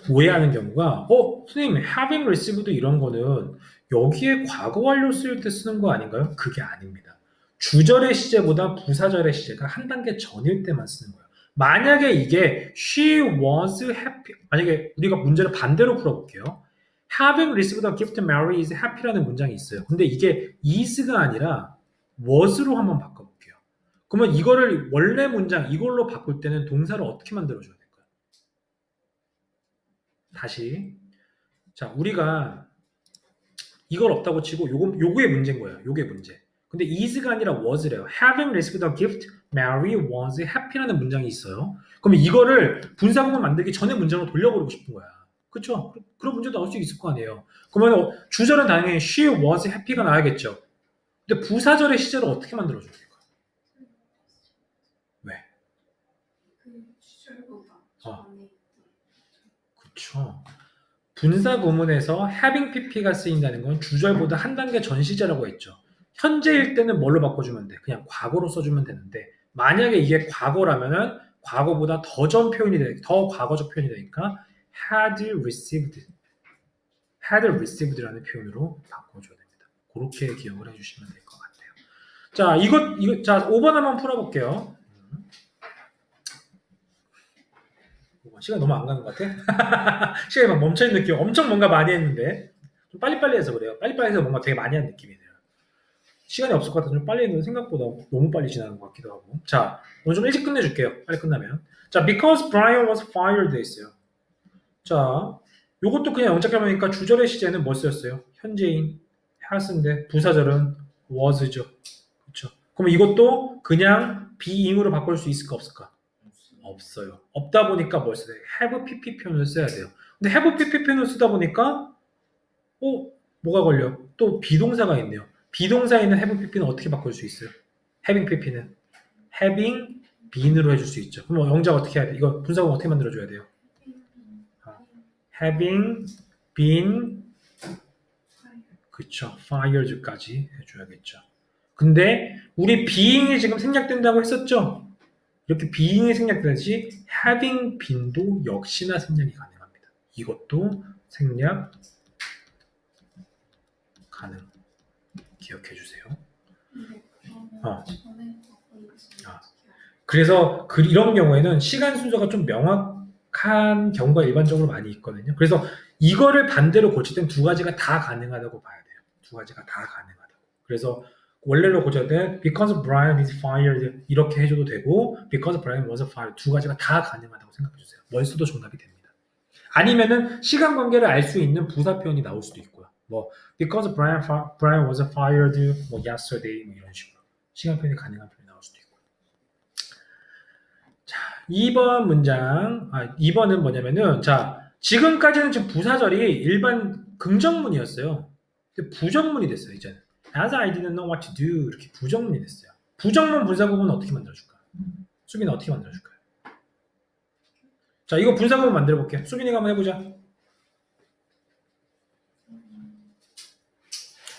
오해하는 경우가 선생님 having received도 이런 거는 여기에 과거 완료 쓸 때 쓰는 거 아닌가요? 그게 아닙니다. 주절의 시제보다 부사절의 시제가 한 단계 전일 때만 쓰는 거예요. 만약에 이게 she was happy, 만약에 우리가 문제를 반대로 풀어볼게요. Having received a gift, Mary is happy라는 문장이 있어요. 근데 이게 is가 아니라 was로 한번 바꿔볼게요. 그러면 이거를 원래 문장 이걸로 바꿀 때는 동사를 어떻게 만들어줘야 될까요? 다시. 자, 우리가 이걸 없다고 치고 요거의 문제인 거예요. 요게 문제. 근데 is가 아니라 was래요. Having received a gift, Mary was happy라는 문장이 있어요. 그럼 이거를 분사구문 만들기 전에 문장으로 돌려버리고 싶은 거야. 그쵸? 그런 문제도 나올 수 있을 거 아니에요. 그러면 주절은 당연히 she was happy가 나와야겠죠. 근데 부사절의 시제를 어떻게 만들어줘야 될까? 왜? 그 시절보다 어. 전에 그쵸. 분사 구문에서 having pp가 쓰인다는 건 주절보다 한 단계 전 시제라고 했죠. 현재일 때는 뭘로 바꿔주면 돼? 그냥 과거로 써주면 되는데 만약에 이게 과거라면은 과거보다 더 전 표현이 돼, 더 과거적 표현이 되니까 had received라는 표현으로 바꿔줘야 됩니다. 그렇게 기억을 해주시면 될 것 같아요. 자, 자, 5번 한번 풀어볼게요. 시간 너무 안 가는 것 같아? 시간이 막 멈춰있는 느낌. 엄청 뭔가 많이 했는데 좀 빨리빨리 해서 그래요. 빨리빨리 해서 뭔가 되게 많이 한 느낌이 들어요. 시간이 없을 것 같아서 좀 빨리 했는데 생각보다 너무 빨리 지나는 것 같기도 하고. 자, 오늘 좀 일찍 끝내줄게요. 빨리 끝나면. 자, because Brian was fired 돼 있어요. 자, 요것도 그냥 영작해보니까 주절의 시제는 뭐 쓰였어요? 현재인 has인데 부사절은 was죠. 그렇죠? 그럼 이것도 그냥 being으로 바꿀 수 있을까 없을까? 없어요. 없다 보니까 뭘 써야 돼요? have pp 표현을 써야 돼요. 근데 have pp 표현을 쓰다 보니까 뭐가 걸려? 또 비동사가 있네요. 비동사에 있는 have pp는 어떻게 바꿀 수 있어요? having pp는 having been으로 해줄 수 있죠. 그럼 영작 어떻게 해야 돼? 이거 분사구문 어떻게 만들어줘야 돼요? having been 그쵸. fired까지 해줘야겠죠. 근데 우리 being이 지금 생략된다고 했었죠? 이렇게 being이 생략되듯이 having been도 역시나 생략이 가능합니다. 이것도 생략 가능. 기억해 주세요. 근데 그러면 어. 전에 바꾸는지 아. 그래서 이런 경우에는 시간 순서가 좀 명확한 경우가 일반적으로 많이 있거든요. 그래서 이거를 반대로 고칠 땐 두 가지가 다 가능하다고 봐야 돼요. 두 가지가 다 가능하다고. 그래서 원래로 고칠 때 because Brian is fired 이렇게 해줘도 되고 because Brian was fired 두 가지가 다 가능하다고 생각해 주세요. 뭘 써도 정답이 됩니다. 아니면은 시간 관계를 알 수 있는 부사 표현이 나올 수도 있고요. 뭐 because Brian was fired 뭐 yesterday 뭐 이런 식으로 시간 표현이 가능한 표현이 나올 수도 있고. 자, 2번 문장. 2번은 뭐냐면은 자, 지금까지는 지금 부사절이 일반 긍정문이었어요. 근데 부정문이 됐어요, 이제는. As I didn't know what to do 이렇게 부정문이 됐어요. 부정문 분사구문은 어떻게 만들어줄까? 수빈이 어떻게 만들어줄까요? 자, 이거 분사구문 만들어 볼게요. 수빈이가 한번 해보자.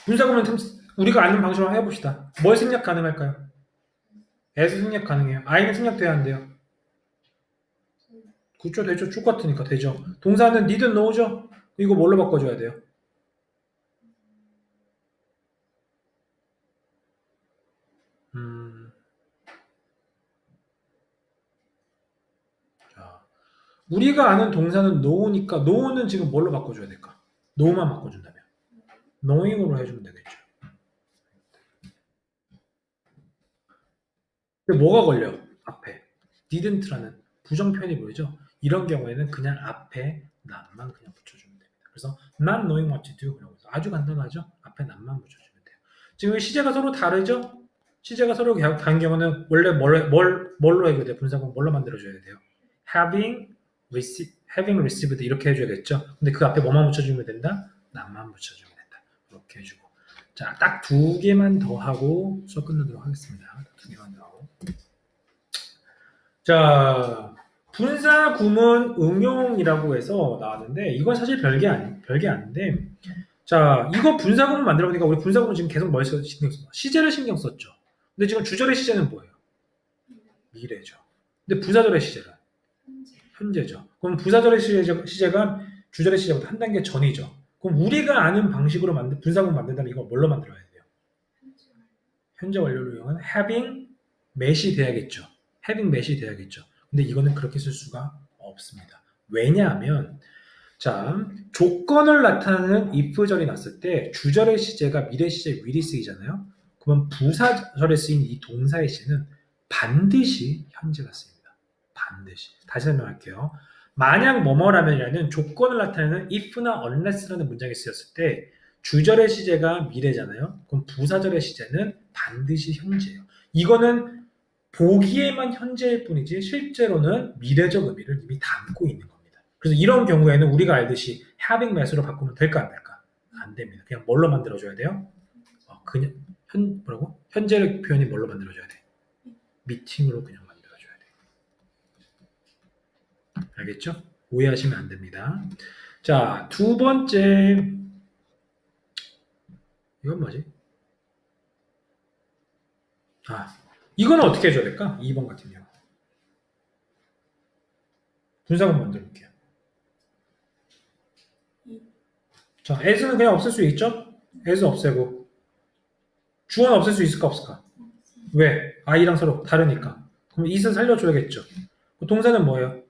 분사구문 우리가 아는 방식으로 한번 해봅시다. 뭘 생략 가능할까요? as 생략 가능해요. I는 생략돼야 한대요. 그쵸, 되죠. 쭉 같으니까 되죠. 동사는 didn't know죠. 이거 뭘로 바꿔줘야 돼요? 자, 우리가 아는 동사는 know니까 know는 지금 뭘로 바꿔줘야 될까? know만 바꿔준다면 knowing으로 해주면 되겠죠. 근데 뭐가 걸려? 앞에 didn't라는 부정 표현이 보이죠? 이런 경우에는 그냥 앞에 not만 그냥 붙여주면 됩니다. 그래서 not knowing what to do 라고 해서 아주 간단하죠? 앞에 not만 붙여주면 돼요. 지금 시제가 서로 다르죠? 시제가 서로 다른 경우는 원래 뭘로 해줘야 돼요? 분사구문 뭘로 만들어줘야 돼요? having received 이렇게 해줘야겠죠? 근데 그 앞에 뭐만 붙여주면 된다? not만 붙여주면 된다. 이렇게 해주고 자, 딱 두 개만 더 하고 수업 끝내도록 하겠습니다. 두 개만 더 하고 자, 분사 구문 응용이라고 해서 나왔는데 이건 사실 별게 아닌데 자, 이거 분사구문 만들어 보니까 우리 분사구문 지금 계속 뭘 신경 써? 시제를 신경 썼죠. 근데 지금 주절의 시제는 뭐예요? 미래죠. 근데 부사절의 시제는 현재. 현재죠. 그럼 부사절의 시제가 주절의 시제보다 한 단계 전이죠. 그럼 우리가 아는 방식으로 분사구문 만든다면 이거 뭘로 만들어야 돼요? 현재. 현재 완료를 이용한 having met이 돼야겠죠. having met이 돼야겠죠. 근데 이거는 그렇게 쓸 수가 없습니다. 왜냐하면 자, 조건을 나타내는 if절이 났을 때 주절의 시제가 미래 시제 will이 쓰이잖아요. 그러면 부사절에 쓰인 이 동사의 시제는 반드시 현재가 쓰입니다. 반드시. 다시 설명할게요. 만약 뭐뭐라면이라는 조건을 나타내는 if나 unless라는 문장이 쓰였을 때 주절의 시제가 미래잖아요. 그럼 부사절의 시제는 반드시 현재예요. 이거는 보기에만 현재일 뿐이지 실제로는 미래적 의미를 이미 담고 있는 겁니다. 그래서 이런 경우에는 우리가 알듯이 having met으로 바꾸면 될까 안 될까? 안 됩니다. 그냥 뭘로 만들어줘야 돼요? 그냥 뭐라고? 현재 표현이 뭘로 만들어줘야 돼? 미팅으로 그냥 만들어줘야 돼. 알겠죠? 오해하시면 안 됩니다. 자, 두 번째 이건 뭐지? 이거는 어떻게 해줘야 될까? 2번 같은 경우. 분사구문 만들어 볼게요. 자, as는 그냥 없앨 수 있죠? as 없애고 주어는 없앨 수 있을까 없을까? 왜? i랑 서로 다르니까. 그럼 it을 살려줘야겠죠. 동사는 뭐예요?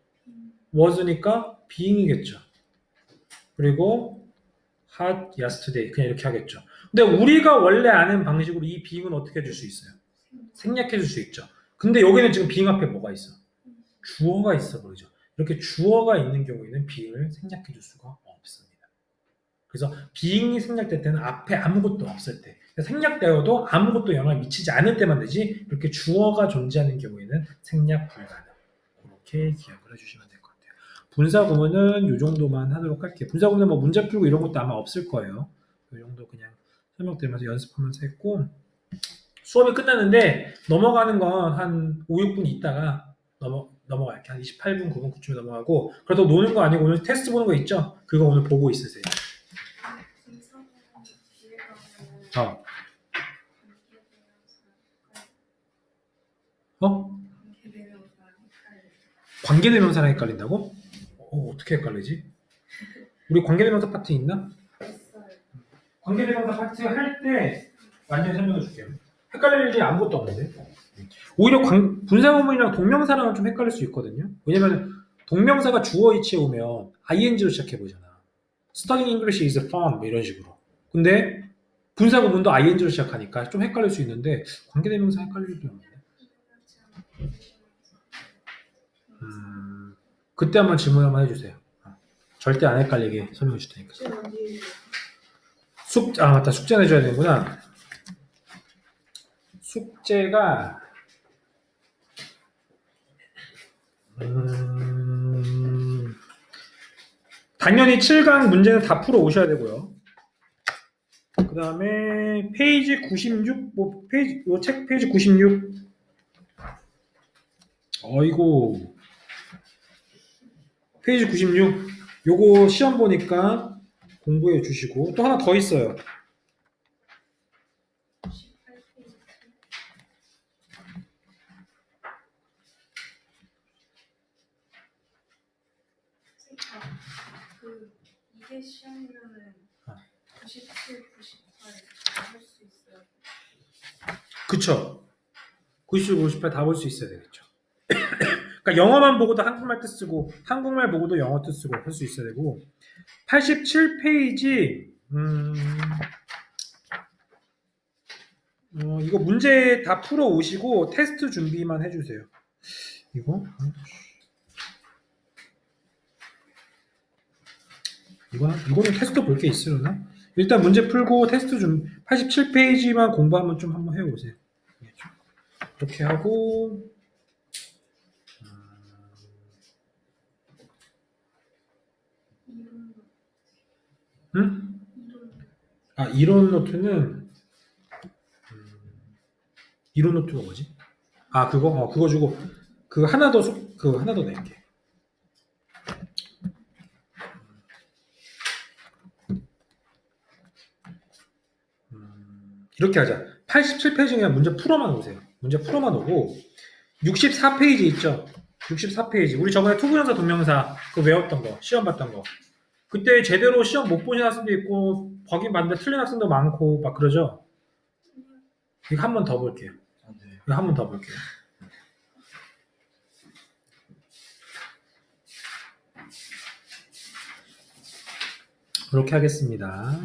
was니까 being이겠죠. 그리고 hot yesterday 그냥 이렇게 하겠죠. 근데 우리가 원래 아는 방식으로 이 being은 어떻게 해줄 수 있어요? 생략해 줄 수 있죠. 근데 여기는 지금 being 앞에 뭐가 있어? 주어가 있어 버리죠. 이렇게 주어가 있는 경우에는 being을 생략해 줄 수가 없습니다. 그래서 being이 생략될 때는 앞에 아무것도 없을 때, 생략되어도 아무것도 영향을 미치지 않을 때만 되지, 이렇게 주어가 존재하는 경우에는 생략 불가능. 그렇게 기억을 해주시면 될 것 같아요. 분사구문은 이 정도만 하도록 할게요. 분사구문은 뭐 문제 풀고 이런 것도 아마 없을 거예요. 이 정도 그냥 설명드리면서 연습하면서 했고, 수업이 끝났는데 넘어가는 건 한 5, 6분 있다가 넘어갈게. 한 28분, 9분, 9쯤에 넘어가고, 그래도 노는 거 아니고 오늘 테스트 보는 거 있죠? 그거 오늘 보고 있으세요. 어? 관계대명사랑 헷갈린다고? 어떻게 헷갈리지? 우리 관계대명사 파트 있나? 관계대명사 파트 할 때 완전히 설명해 줄게요. 헷갈릴 일이 아무것도 없는데. 오히려 분사구문이랑 동명사랑은 좀 헷갈릴 수 있거든요. 왜냐면 동명사가 주어 위치에 오면 ing로 시작해 보잖아. Studying English is fun 뭐 이런 식으로. 근데 분사구문도 ing로 시작하니까 좀 헷갈릴 수 있는데 관계대명사 헷갈릴 일이 없는데. 그때 한번 질문 한번 해주세요. 절대 안 헷갈리게 설명해 줄 테니까. 맞다. 숙제 내줘야 되는구나. 숙제가 당연히 7강 문제는 다 풀어 오셔야 되고요. 그 다음에 페이지 96, 요 책 페이지 96. 어이고. 페이지 96. 요거 시험 보니까 공부해 주시고, 또 하나 더 있어요. 이게 시험이면은 97, 98 할 수 있어요. 그쵸. 97, 58 다 볼 수 있어야 되겠죠. 그러니까 영어만 보고도 한국말 뜻 쓰고 한국말 보고도 영어 뜻 쓰고 할 수 있어야 되고 87페이지 이거 문제 다 풀어 오시고 테스트 준비만 해주세요. 이거는 테스트 볼 게 있으려나? 일단 문제 풀고 테스트 좀 87페이지만 공부하면 좀 한번 해오세요. 이렇게 하고 이론 노트는 이론 노트가 뭐지? 그거 주고 그거 하나 더 낼게. 이렇게 하자. 87페이지 그냥 문제 풀어만 오세요. 문제 풀어만 오고 64페이지 있죠? 64페이지. 우리 저번에 투부정사 동명사 그 외웠던 거, 시험 봤던 거. 그때 제대로 시험 못 보신 학생도 있고 거긴 봤는데 틀린 학생도 많고 막 그러죠? 이거 한 번 더 볼게요. 네. 이거 한 번 더 볼게요. 그렇게 하겠습니다.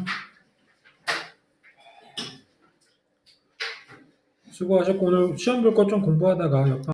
수고하셨고 오늘 시험 볼 거 좀 공부하다가 옆방